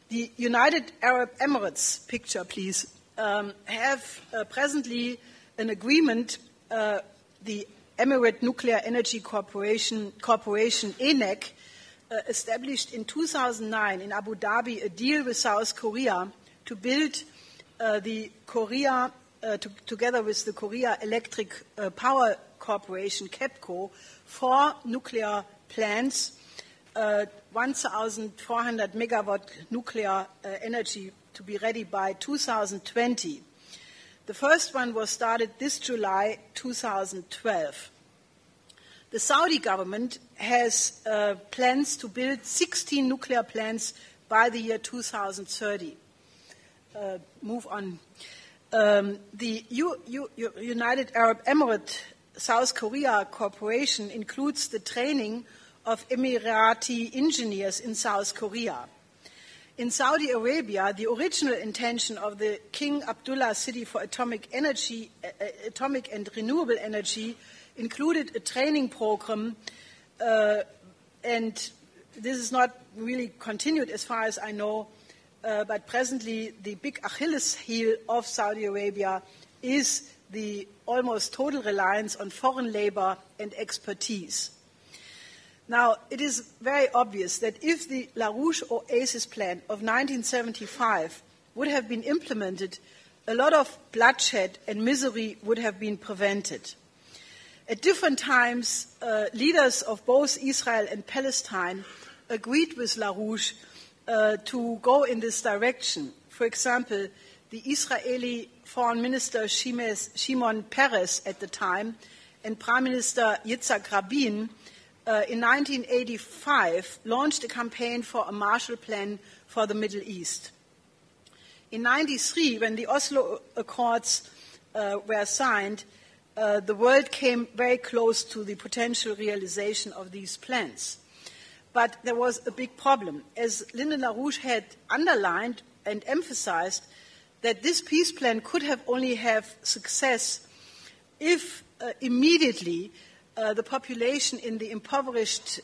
The United Arab Emirates, picture please, have presently an agreement, the Emirate Nuclear Energy Corporation ENEC, established in 2009 in Abu Dhabi a deal with South Korea to build together with the Korea Electric Power Corporation, KEPCO, 4 nuclear plants, 1,400 megawatt nuclear energy to be ready by 2020. The first one was started this July 2012. The Saudi government has plans to build 16 nuclear plants by the year 2030. Move on. The United Arab Emirates South Korea Corporation includes the training of Emirati engineers in South Korea. In Saudi Arabia, the original intention of the King Abdullah City for atomic and renewable energy included a training program, and this is not really continued as far as I know, but presently the big Achilles heel of Saudi Arabia is the almost total reliance on foreign labor and expertise. Now, it is very obvious that if the LaRouche Oasis Plan of 1975 would have been implemented, a lot of bloodshed and misery would have been prevented. At different times, leaders of both Israel and Palestine agreed with LaRouche to go in this direction. For example, the Israeli Foreign Minister Shimon Peres at the time and Prime Minister Yitzhak Rabin in 1985 launched a campaign for a Marshall Plan for the Middle East. In 1993, when the Oslo Accords were signed, the world came very close to the potential realization of these plans. But there was a big problem. As Lyndon LaRouche had underlined and emphasized, that this peace plan could have only have success if immediately the population in the impoverished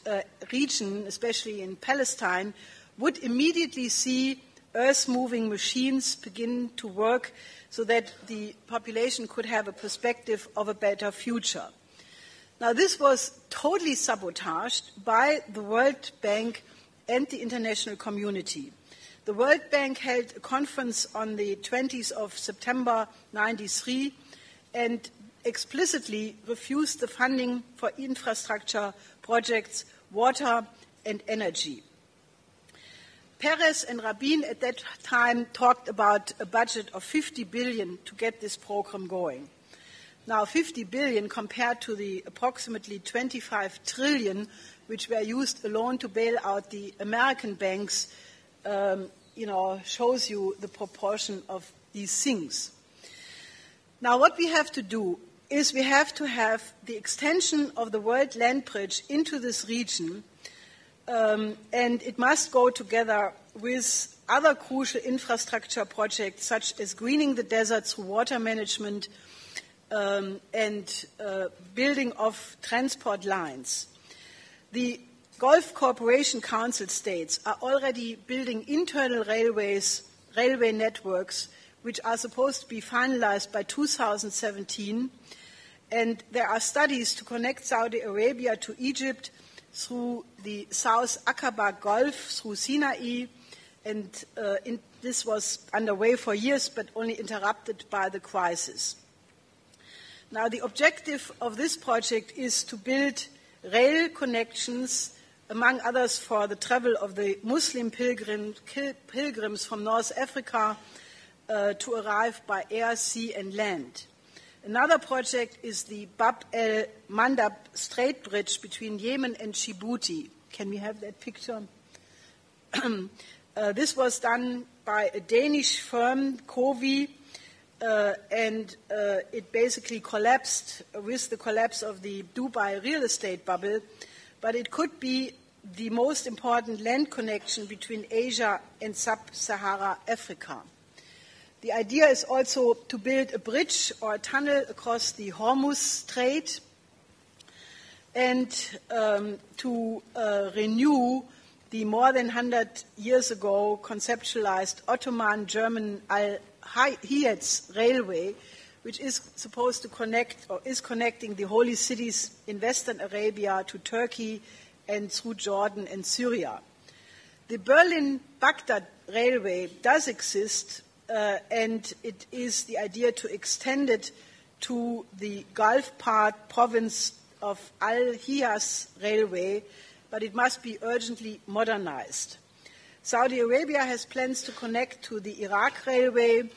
region, especially in Palestine, would immediately see earth-moving machines begin to work so that the population could have a perspective of a better future. Now, this was totally sabotaged by the World Bank and the international community. The World Bank held a conference on the 20th of September 1993 and explicitly refused the funding for infrastructure projects, water and energy. Peres and Rabin at that time talked about a budget of 50 billion to get this program going. Now, 50 billion compared to the approximately 25 trillion which were used alone to bail out the American banks, shows you the proportion of these things. Now, what we have to do is we have to have the extension of the World Land Bridge into this region, and it must go together with other crucial infrastructure projects such as greening the desert through water management and building of transport lines. The Gulf Cooperation Council states are already building internal railway networks, which are supposed to be finalized by 2017. And there are studies to connect Saudi Arabia to Egypt through the South Aqaba Gulf, through Sinai. And this was underway for years, but only interrupted by the crisis. Now, the objective of this project is to build rail connections, among others, for the travel of the Muslim pilgrims from North Africa to arrive by air, sea, and land. Another project is the Bab el-Mandab Strait Bridge between Yemen and Djibouti. Can we have that picture? This was done by a Danish firm, COVI, and it basically collapsed with the collapse of the Dubai real estate bubble, but it could be the most important land connection between Asia and sub-Sahara Africa. The idea is also to build a bridge or a tunnel across the Hormuz Strait, and to renew the more than 100 years ago conceptualized Ottoman-German Al-Hiyaz railway, which is supposed to connect, or is connecting, the holy cities in Western Arabia to Turkey and through Jordan and Syria. The Berlin-Baghdad railway does exist, and it is the idea to extend it to the Gulf part province of Al-Hiyaz railway, but it must be urgently modernized. Saudi Arabia has plans to connect to the Iraq railway,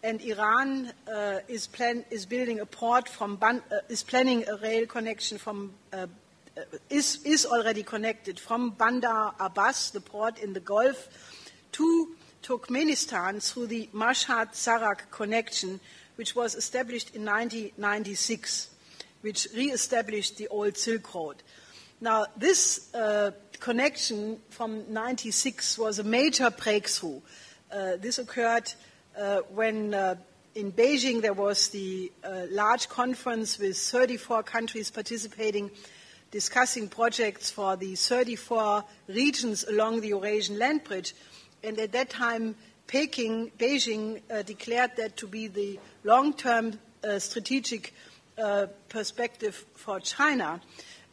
and Iran is building a port from is planning a rail connection from is already connected from Bandar Abbas, the port in the Gulf, to Turkmenistan through the Mashhad-Sarak connection, which was established in 1996, which re-established the old Silk Road. Now, this connection from 1996 was a major breakthrough. This occurred when in Beijing there was the large conference with 34 countries participating, discussing projects for the 34 regions along the Eurasian land bridge. And at that time, Beijing declared that to be the long-term strategic perspective for China.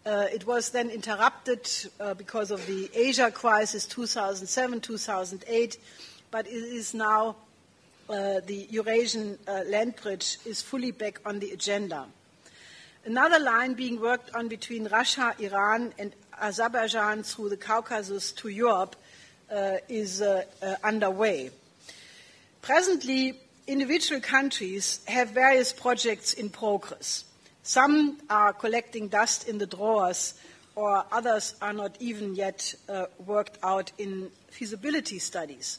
It was then interrupted because of the Asia crisis 2007, 2008, but it is now the Eurasian land bridge is fully back on the agenda. Another line being worked on between Russia, Iran, and Azerbaijan through the Caucasus to Europe is underway. Presently, individual countries have various projects in progress. Some are collecting dust in the drawers, or others are not even yet worked out in feasibility studies.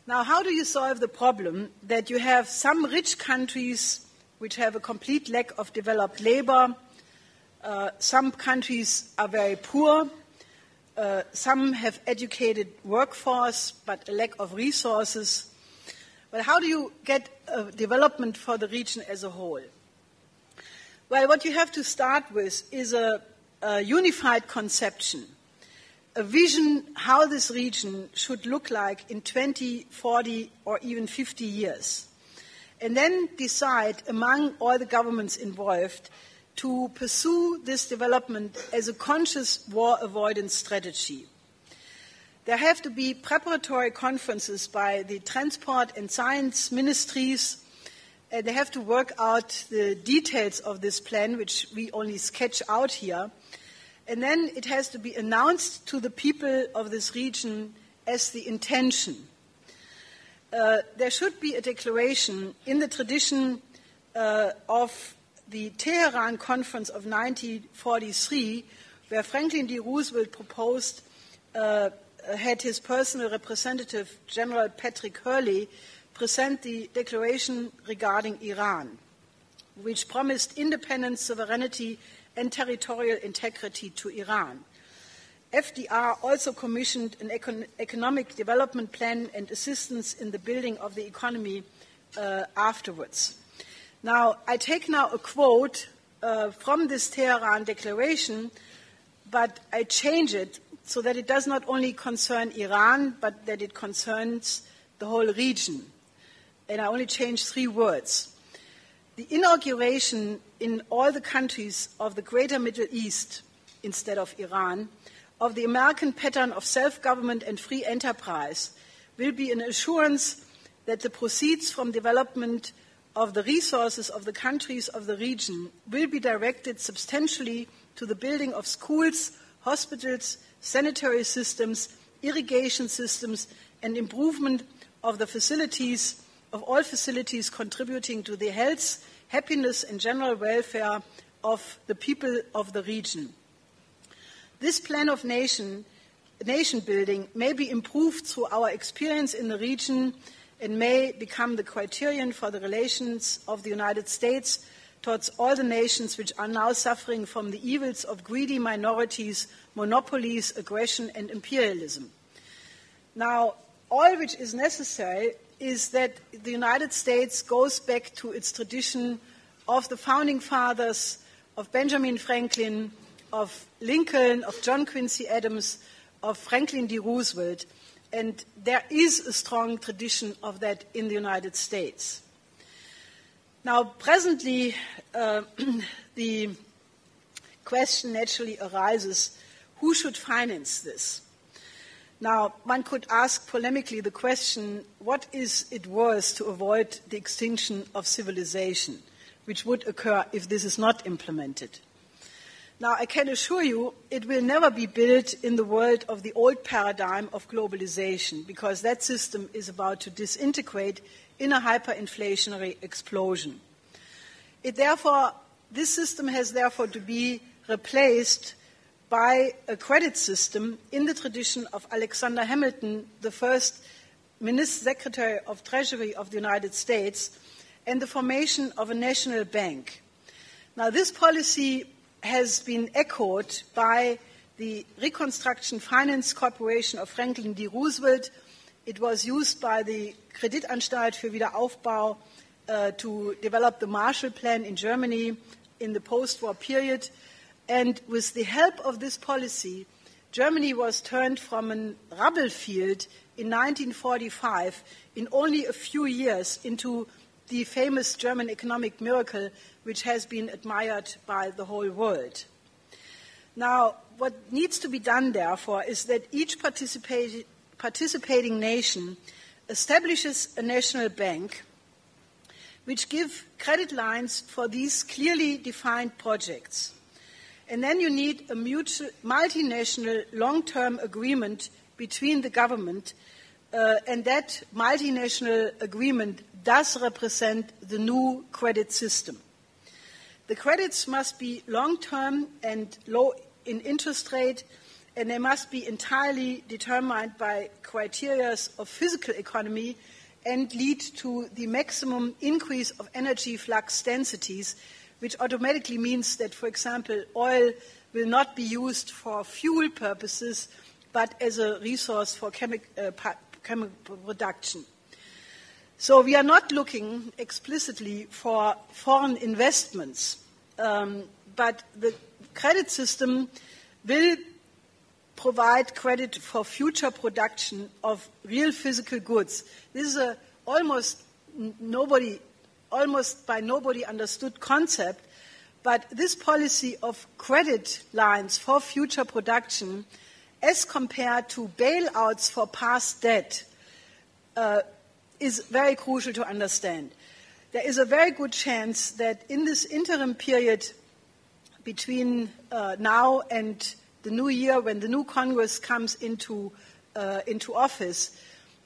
Now, how do you solve the problem that you have some rich countries which have a complete lack of developed labor, some countries are very poor, some have educated workforce but a lack of resources? Well, how do you get development for the region as a whole? Well, what you have to start with is a unified conception, a vision how this region should look like in 20, 40, or even 50 years. And then decide among all the governments involved to pursue this development as a conscious war avoidance strategy. There have to be preparatory conferences by the transport and science ministries. They have to work out the details of this plan, which we only sketch out here. And then it has to be announced to the people of this region as the intention. There should be a declaration in the tradition of the Tehran Conference of 1943, where Franklin D. Roosevelt proposed, had his personal representative, General Patrick Hurley, present the declaration regarding Iran, which promised independence, sovereignty, and territorial integrity to Iran. FDR also commissioned an economic development plan and assistance in the building of the economy afterwards. Now, I take now a quote from this Tehran declaration, but I change it so that it does not only concern Iran, but that it concerns the whole region. And I only change 3 words. The inauguration in all the countries of the greater Middle East, instead of Iran, of the American pattern of self-government and free enterprise will be an assurance that the proceeds from development of the resources of the countries of the region will be directed substantially to the building of schools, hospitals, sanitary systems, irrigation systems, and improvement of the facilities, of all facilities contributing to the health, happiness, and general welfare of the people of the region. This plan of nation building may be improved through our experience in the region and may become the criterion for the relations of the United States towards all the nations which are now suffering from the evils of greedy minorities, monopolies, aggression, and imperialism. Now, all which is necessary is that the United States goes back to its tradition of the founding fathers, of Benjamin Franklin, of Lincoln, of John Quincy Adams, of Franklin D. Roosevelt, and there is a strong tradition of that in the United States. Now, presently, the question naturally arises, who should finance this? Now, one could ask polemically the question, what is it worth to avoid the extinction of civilization, which would occur if this is not implemented? Now, I can assure you it will never be built in the world of the old paradigm of globalization, because that system is about to disintegrate in a hyperinflationary explosion. This system has therefore to be replaced by a credit system in the tradition of Alexander Hamilton, the first Secretary of Treasury of the United States, and the formation of a national bank. Now, this policy has been echoed by the Reconstruction Finance Corporation of Franklin D. Roosevelt. It was used by the Kreditanstalt für Wiederaufbau to develop the Marshall Plan in Germany in the post-war period. And with the help of this policy, Germany was turned from a rubble field in 1945 in only a few years into the famous German economic miracle, which has been admired by the whole world. Now, what needs to be done, therefore, is that each participating nation establishes a national bank which give credit lines for these clearly defined projects. And then you need a multinational long-term agreement between the government, and that multinational agreement does represent the new credit system. The credits must be long-term and low in interest rate, and they must be entirely determined by criteria of physical economy and lead to the maximum increase of energy flux densities, which automatically means that, for example, oil will not be used for fuel purposes, but as a resource for chemical production. So we are not looking explicitly for foreign investments, but the credit system will provide credit for future production of real physical goods. This is almost by nobody understood concept, but this policy of credit lines for future production as compared to bailouts for past debt is very crucial to understand. There is a very good chance that in this interim period between now and the new year, when the new Congress comes into office,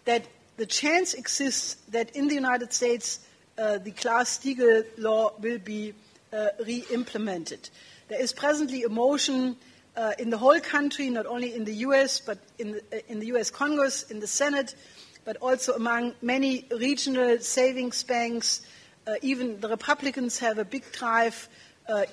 that the chance exists that in the United States the Glass-Steagall law will be re-implemented. There is presently a motion in the whole country, not only in the U.S., but in the U.S. Congress, in the Senate, but also among many regional savings banks. Even the Republicans have a big drive.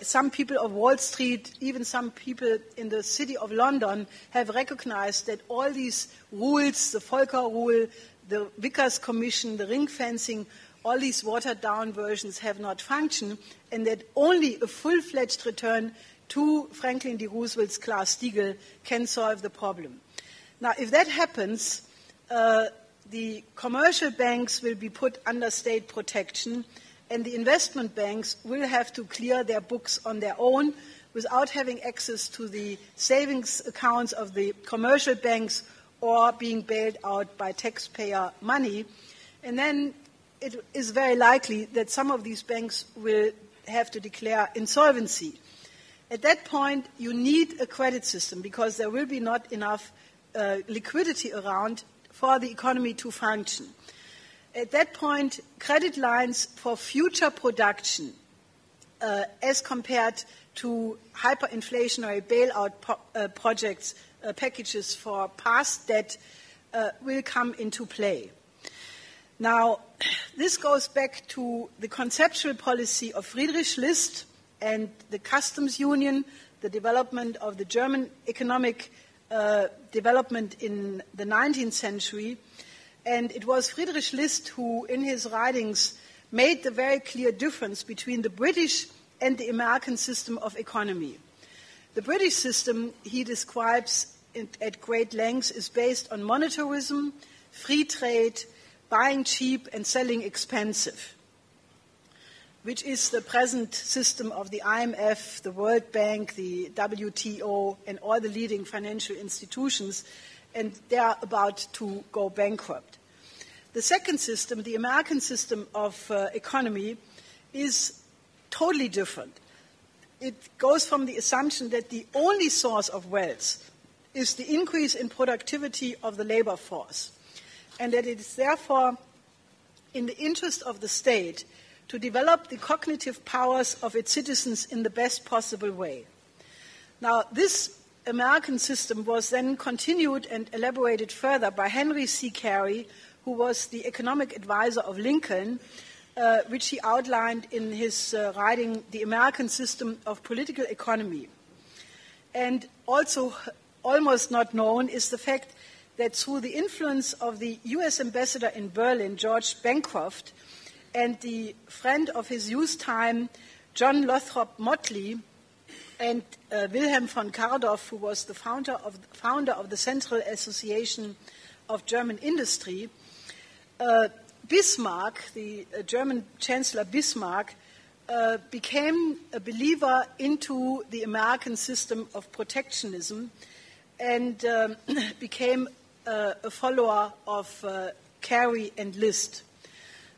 Some people of Wall Street, even some people in the city of London have recognized that all these rules, the Volcker rule, the Vickers Commission, the ring fencing, all these watered-down versions have not functioned, and that only a full-fledged return to Franklin D. Roosevelt's Glass-Steagall can solve the problem. Now, if that happens, the commercial banks will be put under state protection, and the investment banks will have to clear their books on their own without having access to the savings accounts of the commercial banks or being bailed out by taxpayer money. And then it is very likely that some of these banks will have to declare insolvency. At that point, you need a credit system because there will be not enough liquidity around for the economy to function. At that point, credit lines for future production as compared to hyperinflationary bailout projects, packages for past debt will come into play. Now, this goes back to the conceptual policy of Friedrich List and the customs union, the development of the German economic development in the 19th century. And it was Friedrich List who, in his writings, made the very clear difference between the British and the American system of economy. The British system, he describes at great length, is based on monetarism, free trade, buying cheap and selling expensive, which is the present system of the IMF, the World Bank, the WTO, and all the leading financial institutions, and they are about to go bankrupt. The second system, the American system of economy, is totally different. It goes from the assumption that the only source of wealth is the increase in productivity of the labor force, and that it is therefore in the interest of the state to develop the cognitive powers of its citizens in the best possible way. Now, this American system was then continued and elaborated further by Henry C. Carey, who was the economic advisor of Lincoln, which he outlined in his writing, The American System of Political Economy. And also, almost not known is the fact that through the influence of the US ambassador in Berlin, George Bancroft, and the friend of his youth time, John Lothrop Motley, and Wilhelm von Kardorff, who was the founder of the Central Association of German Industry, Bismarck, the German Chancellor Bismarck, became a believer into the American system of protectionism and became a follower of Carey and List.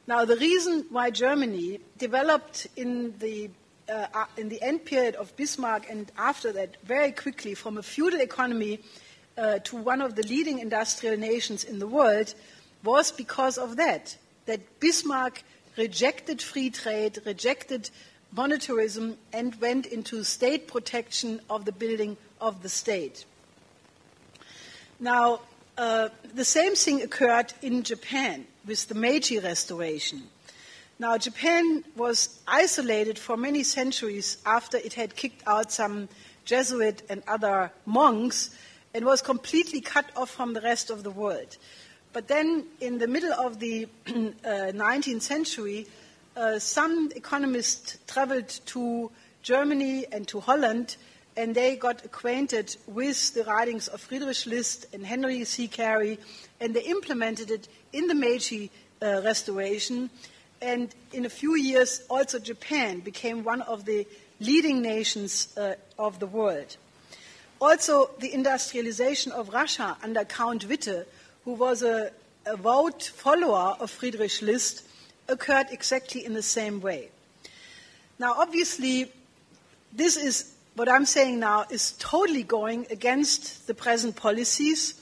Now, the reason why Germany developed in the end period of Bismarck and after that very quickly from a feudal economy to one of the leading industrial nations in the world was because of that Bismarck rejected free trade, rejected monetarism, and went into state protection of the building of the state. Now, the same thing occurred in Japan with the Meiji Restoration. Now, Japan was isolated for many centuries after it had kicked out some Jesuit and other monks and was completely cut off from the rest of the world. But then, in the middle of the 19th century, some economists traveled to Germany and to Holland, and they got acquainted with the writings of Friedrich List and Henry C. Carey, and they implemented it in the Meiji Restoration. And in a few years, also Japan became one of the leading nations of the world. Also, the industrialization of Russia under Count Witte, who was a avowed follower of Friedrich List, occurred exactly in the same way. Now, obviously, this is what I'm saying now is totally going against the present policies,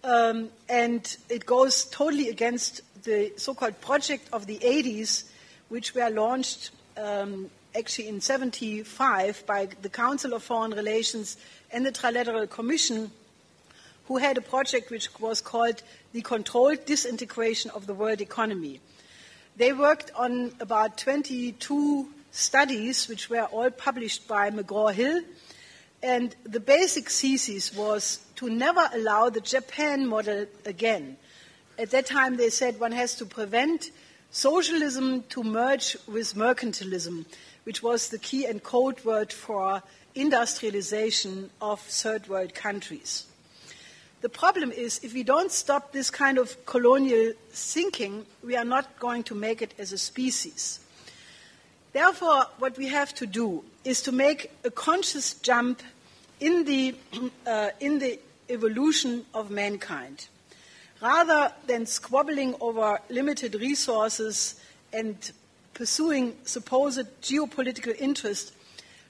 and it goes totally against the so-called project of the 80s, which were launched actually in 1975 by the Council of Foreign Relations and the Trilateral Commission, who had a project which was called the Controlled Disintegration of the World Economy. They worked on about 22 studies, which were all published by McGraw-Hill, and the basic thesis was to never allow the Japan model again. At that time, they said one has to prevent socialism to merge with mercantilism, which was the key and code word for industrialization of third world countries. The problem is, if we don't stop this kind of colonial thinking, we are not going to make it as a species. Therefore, what we have to do is to make a conscious jump in the evolution of mankind. Rather than squabbling over limited resources and pursuing supposed geopolitical interest,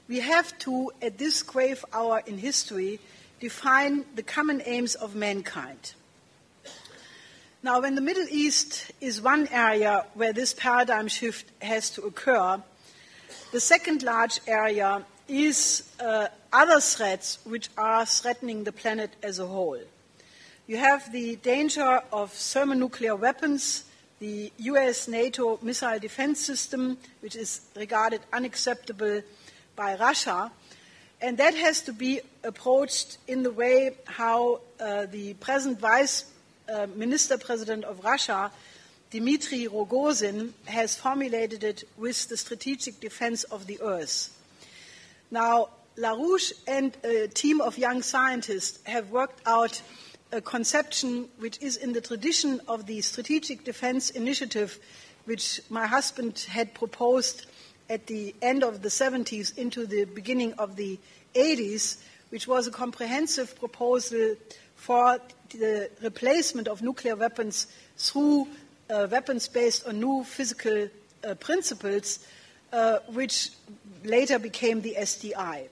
we have to, at this grave hour in history, define the common aims of mankind. Now, when the Middle East is one area where this paradigm shift has to occur, the second large area is other threats which are threatening the planet as a whole. You have the danger of thermonuclear weapons, the US-NATO missile defense system, which is regarded unacceptable by Russia, and that has to be approached in the way how the present Vice Minister President of Russia, Dmitry Rogozin, has formulated it with the strategic defense of the earth. Now, LaRouche and a team of young scientists have worked out a conception which is in the tradition of the Strategic Defense Initiative, which my husband had proposed at the end of the 70s into the beginning of the 80s, which was a comprehensive proposal for the replacement of nuclear weapons through weapons based on new physical principles, which later became the SDI.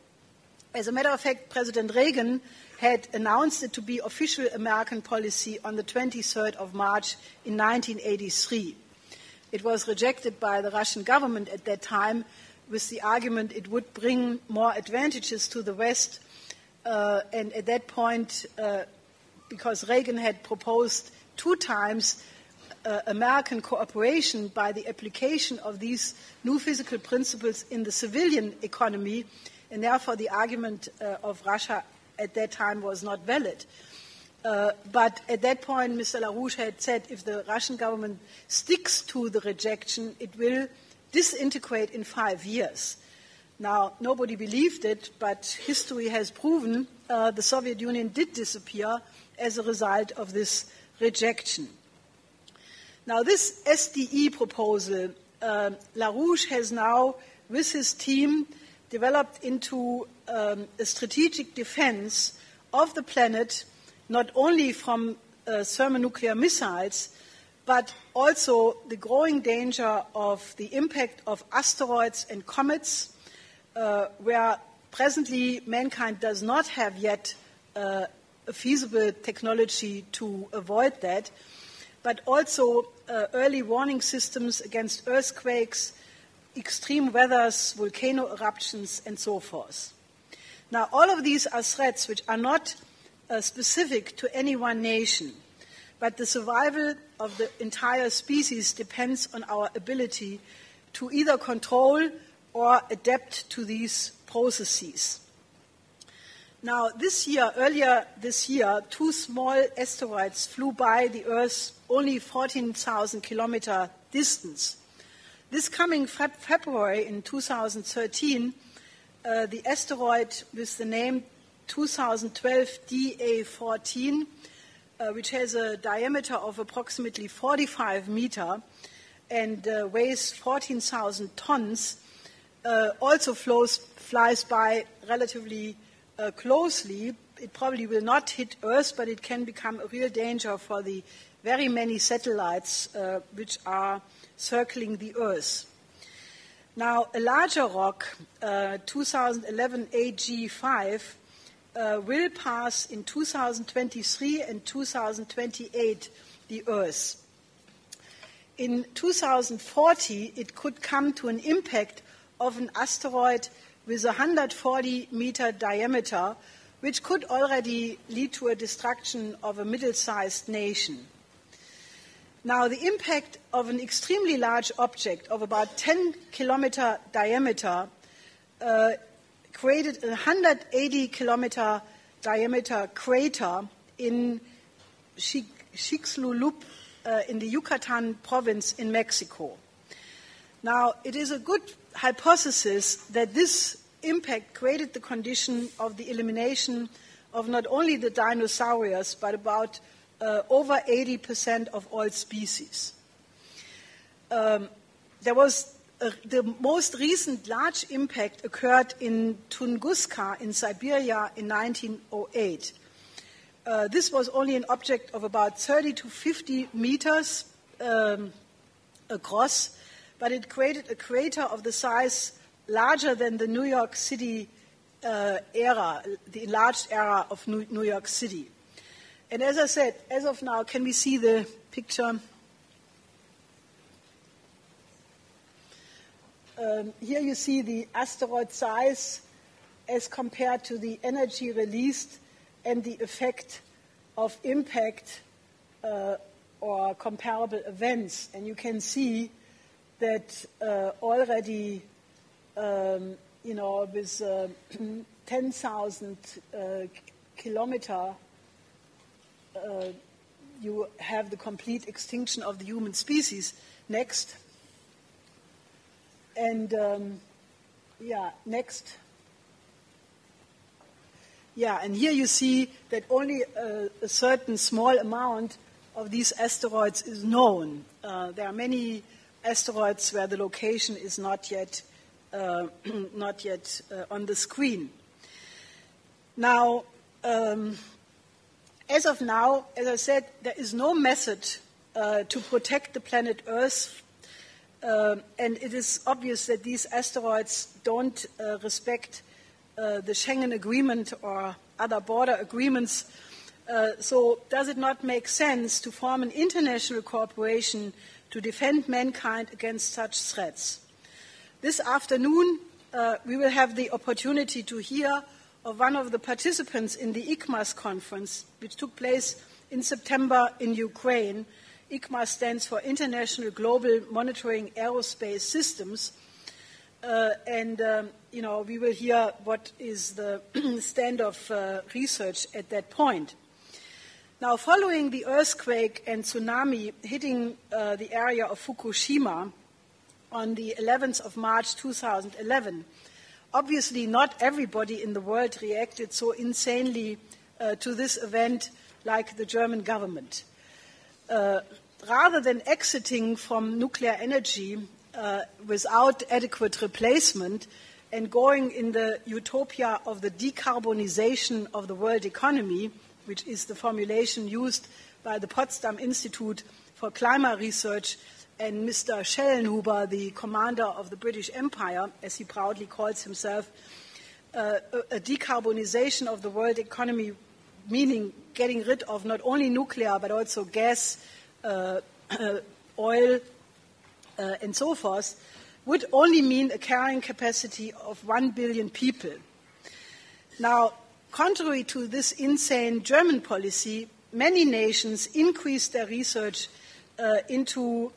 As a matter of fact, President Reagan had announced it to be official American policy on the 23rd of March in 1983. It was rejected by the Russian government at that time with the argument it would bring more advantages to the West. And at that point, because Reagan had proposed 2 times American cooperation by the application of these new physical principles in the civilian economy, and therefore the argument of Russia at that time was not valid. But at that point, Mr. LaRouche had said if the Russian government sticks to the rejection, it will disintegrate in 5 years. Now, nobody believed it, but history has proven the Soviet Union did disappear as a result of this rejection. Now, this SDE proposal, LaRouche has now, with his team, developed into a strategic defense of the planet, not only from thermonuclear missiles, but also the growing danger of the impact of asteroids and comets, where presently mankind does not have yet a feasible technology to avoid that, but also early warning systems against earthquakes, extreme weathers, volcano eruptions, and so forth. Now, all of these are threats which are not specific to any one nation, but the survival of the entire species depends on our ability to either control or adapt to these processes. Now, earlier this year, 2 small asteroids flew by the Earth only 14,000 kilometer distance. This coming February in 2013, the asteroid with the name 2012 DA14, which has a diameter of approximately 45 meters and weighs 14,000 tons, also flies by relatively closely. It probably will not hit Earth, but it can become a real danger for the very many satellites which are circling the Earth. Now, a larger rock, 2011 AG5, will pass in 2023 and 2028 the Earth. In 2040, it could come to an impact of an asteroid with a 140-meter diameter, which could already lead to a destruction of a middle-sized nation. Now, the impact of an extremely large object of about 10-kilometer diameter created a 180-kilometer diameter crater in Chicxulub in the Yucatan province in Mexico. Now, it is a good hypothesis that this impact created the condition of the elimination of not only the dinosaurs, but about over 80% of all species. The most recent large impact occurred in Tunguska in Siberia in 1908. This was only an object of about 30 to 50 meters across, but it created a crater of the size larger than the New York City era, the enlarged era of New York City. And as I said, as of now, can we see the picture? Here you see the asteroid size as compared to the energy released and the effect of impact or comparable events. And you can see that already, with 10,000 kilometer, you have the complete extinction of the human species. Next. And, next. Yeah, and here you see that only a certain small amount of these asteroids is known. There are many asteroids where the location is not yet on the screen. Now, as of now, as I said, there is no method to protect the planet Earth, and it is obvious that these asteroids don't respect the Schengen Agreement or other border agreements. So does it not make sense to form an international cooperation to defend mankind against such threats? This afternoon, we will have the opportunity to hear of one of the participants in the ICMAS conference, which took place in September in Ukraine. ICMAS stands for International Global Monitoring Aerospace Systems. We will hear what is the stand of research at that point. Now, following the earthquake and tsunami hitting the area of Fukushima on the 11th of March 2011, obviously not everybody in the world reacted so insanely to this event like the German government. Rather than exiting from nuclear energy without adequate replacement and going in the utopia of the decarbonization of the world economy, which is the formulation used by the Potsdam Institute for Climate Research and Mr. Schellenhuber, the commander of the British Empire, as he proudly calls himself, a decarbonization of the world economy, meaning getting rid of not only nuclear but also gas, oil, and so forth, would only mean a carrying capacity of 1 billion people. Now, contrary to this insane German policy, many nations increased their research into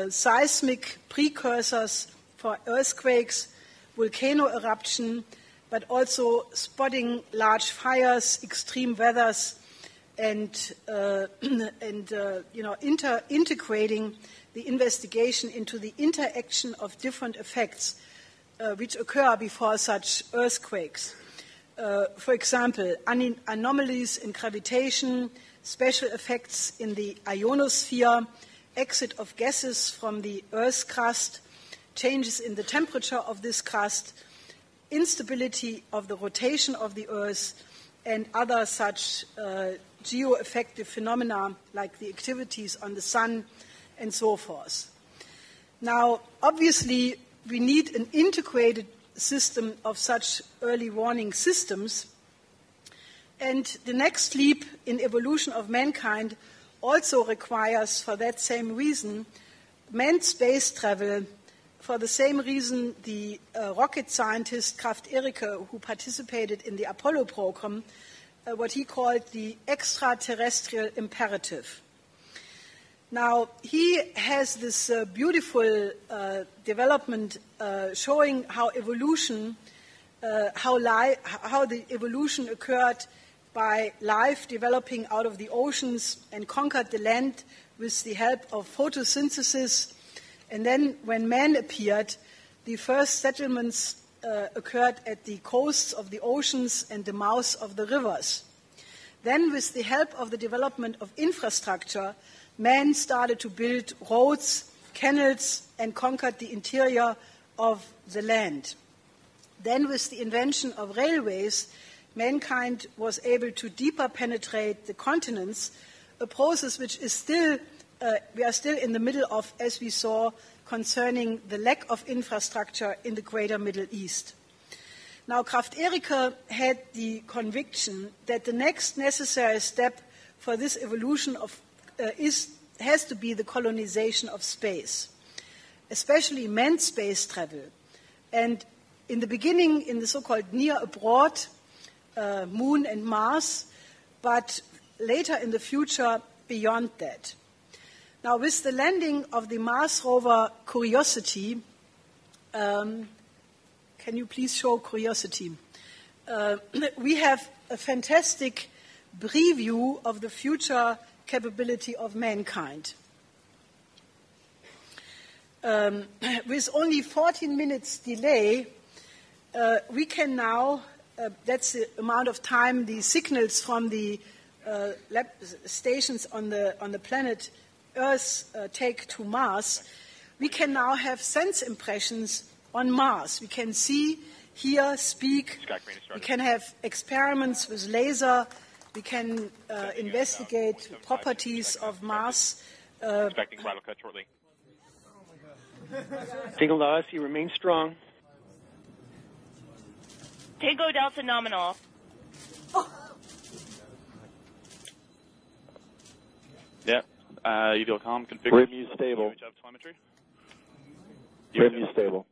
seismic precursors for earthquakes, volcano eruption, but also spotting large fires, extreme weathers, and integrating the investigation into the interaction of different effects which occur before such earthquakes. For example, anomalies in gravitation, special effects in the ionosphere, exit of gases from the Earth's crust, changes in the temperature of this crust, instability of the rotation of the Earth, and other such geo-effective phenomena like the activities on the sun and so forth. Now, obviously, we need an integrated system of such early warning systems, and the next leap in evolution of mankind also requires, for that same reason, manned space travel. For the same reason, the rocket scientist Krafft Ericke, who participated in the Apollo program, what he called the extraterrestrial imperative. Now, he has this beautiful development showing how evolution, how the evolution occurred by life developing out of the oceans and conquered the land with the help of photosynthesis. And then when man appeared, the first settlements occurred at the coasts of the oceans and the mouths of the rivers. Then, with the help of the development of infrastructure, man started to build roads, canals, and conquered the interior of the land. Then, with the invention of railways, mankind was able to deeper penetrate the continents, a process which is still, we are still in the middle of, as we saw, concerning the lack of infrastructure in the greater Middle East. Now, Krafft Ericke had the conviction that the next necessary step for this evolution has to be the colonization of space, especially manned space travel. And in the beginning, in the so-called near abroad, Moon and Mars, but later in the future, beyond that. Now, with the landing of the Mars rover Curiosity, can you please show Curiosity? We have a fantastic preview of the future capability of mankind. With only 14 minutes delay, we can now that's the amount of time the signals from the lab stations on the planet Earth take to Mars, we can now have sense impressions on Mars. We can see, hear, speak. We can have experiments with laser. We can investigate properties of Mars. Expecting final cut shortly. Signal to us, you remain strong. Tango Delta nominal. Yeah. UDLCOM configured. Rim stable. UHF telemetry. Rim stable.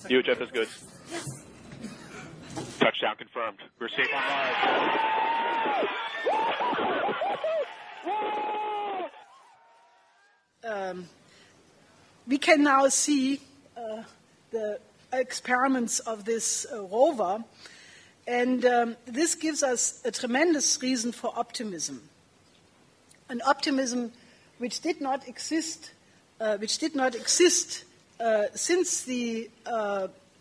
UHF is good. Touchdown confirmed. We're safe on Mars. We can now see the experiments of this rover, and this gives us a tremendous reason for optimism. An optimism which did not exist since the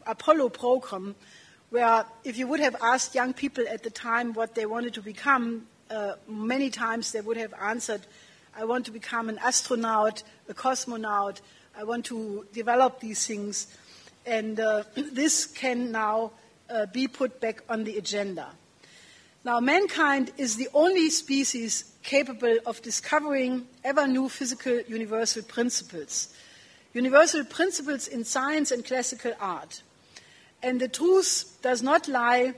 Apollo program, where if you would have asked young people at the time what they wanted to become, many times they would have answered, I want to become an astronaut, a cosmonaut, I want to develop these things. And this can now be put back on the agenda. Now, mankind is the only species capable of discovering ever new physical universal principles in science and classical art. And the truth does not lie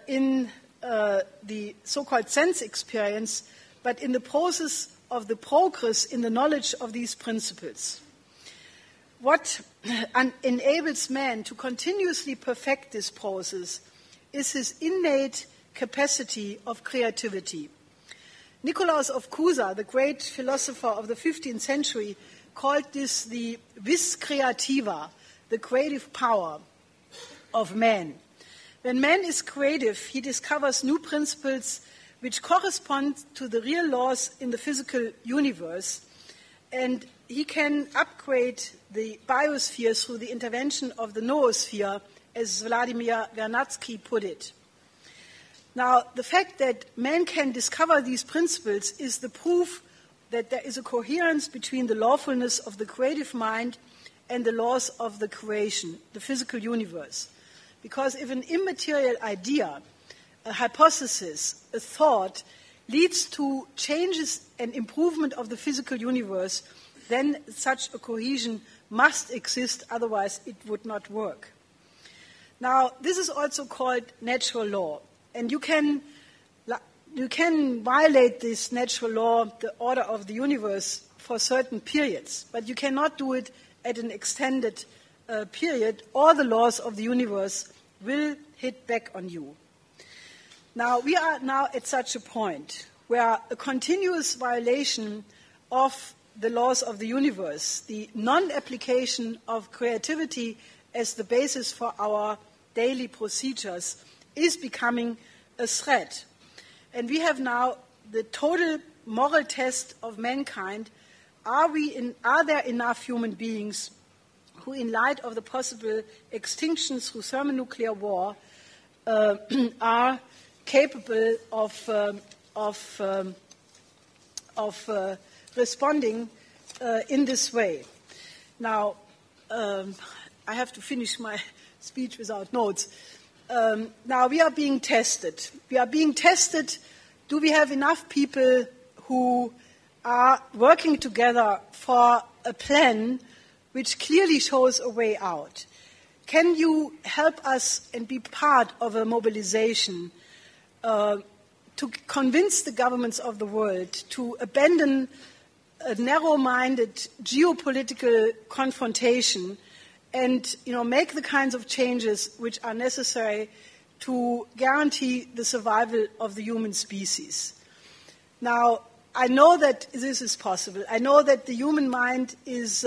in the so-called sense experience, but in the process of the progress in the knowledge of these principles. What enables man to continuously perfect this process is his innate capacity of creativity. Nicolaus of Cusa, the great philosopher of the 15th century, called this the vis creativa, the creative power of man. When man is creative, he discovers new principles which correspond to the real laws in the physical universe, and he can upgrade the biosphere through the intervention of the noosphere, as Vladimir Vernadsky put it. Now, the fact that man can discover these principles is the proof that there is a coherence between the lawfulness of the creative mind and the laws of the creation, the physical universe. Because if an immaterial idea, a hypothesis, a thought, leads to changes and improvement of the physical universe, then such a cohesion must exist, otherwise it would not work. Now, this is also called natural law, and you can violate this natural law, the order of the universe, for certain periods, but you cannot do it at an extended period, or the laws of the universe will hit back on you. Now, we are now at such a point where a continuous violation of the laws of the universe, the non-application of creativity as the basis for our daily procedures, is becoming a threat. And we have now the total moral test of mankind. Are there enough human beings who, in light of the possible extinction through thermonuclear war, are capable of responding in this way? Now, I have to finish my speech without notes. Now, we are being tested. Do we have enough people who are working together for a plan which clearly shows a way out? Can you help us and be part of a mobilization to convince the governments of the world to abandon a narrow-minded geopolitical confrontation and make the kinds of changes which are necessary to guarantee the survival of the human species? Now, I know that this is possible. I know that the human mind is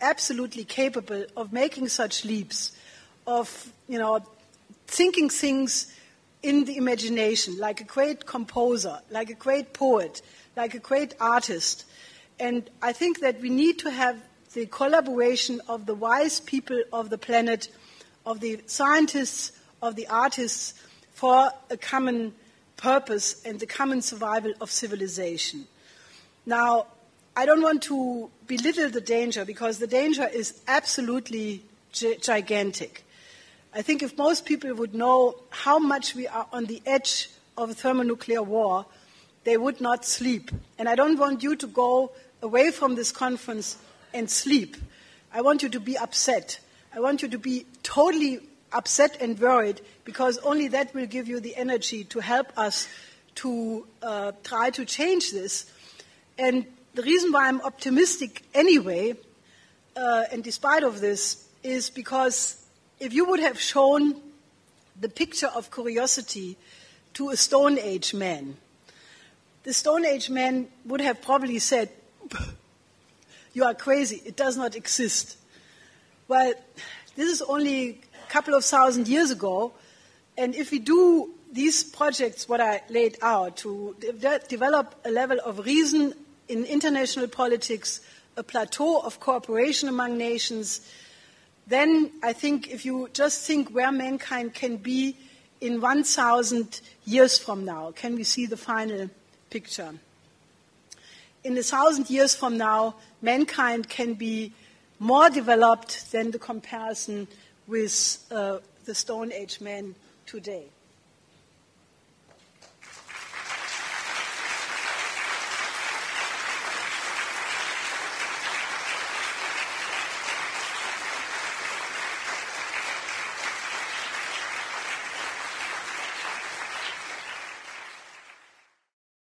absolutely capable of making such leaps, of thinking things in the imagination, like a great composer, like a great poet, like a great artist. And I think that we need to have the collaboration of the wise people of the planet of the scientists, of the artists, for a common purpose and the common survival of civilization. Now, I don't want to belittle the danger, because the danger is absolutely gigantic. I think if most people would know how much we are on the edge of a thermonuclear war, they would not sleep. And I don't want you to go away from this conference and sleep. I want you to be upset. I want you to be totally upset and worried, because only that will give you the energy to help us to try to change this. And the reason why I'm optimistic anyway, and despite of this, is because if you would have shown the picture of curiosity to a Stone Age man, the Stone Age man would have probably said, "You are crazy, it does not exist." Well, this is only a couple of thousand years ago, and if we do these projects, what I laid out, to develop a level of reason in international politics, a plateau of cooperation among nations, then I think if you just think where mankind can be in 1,000 years from now, can we see the final picture? In 1,000 years from now, mankind can be more developed than the comparison with the Stone Age man today.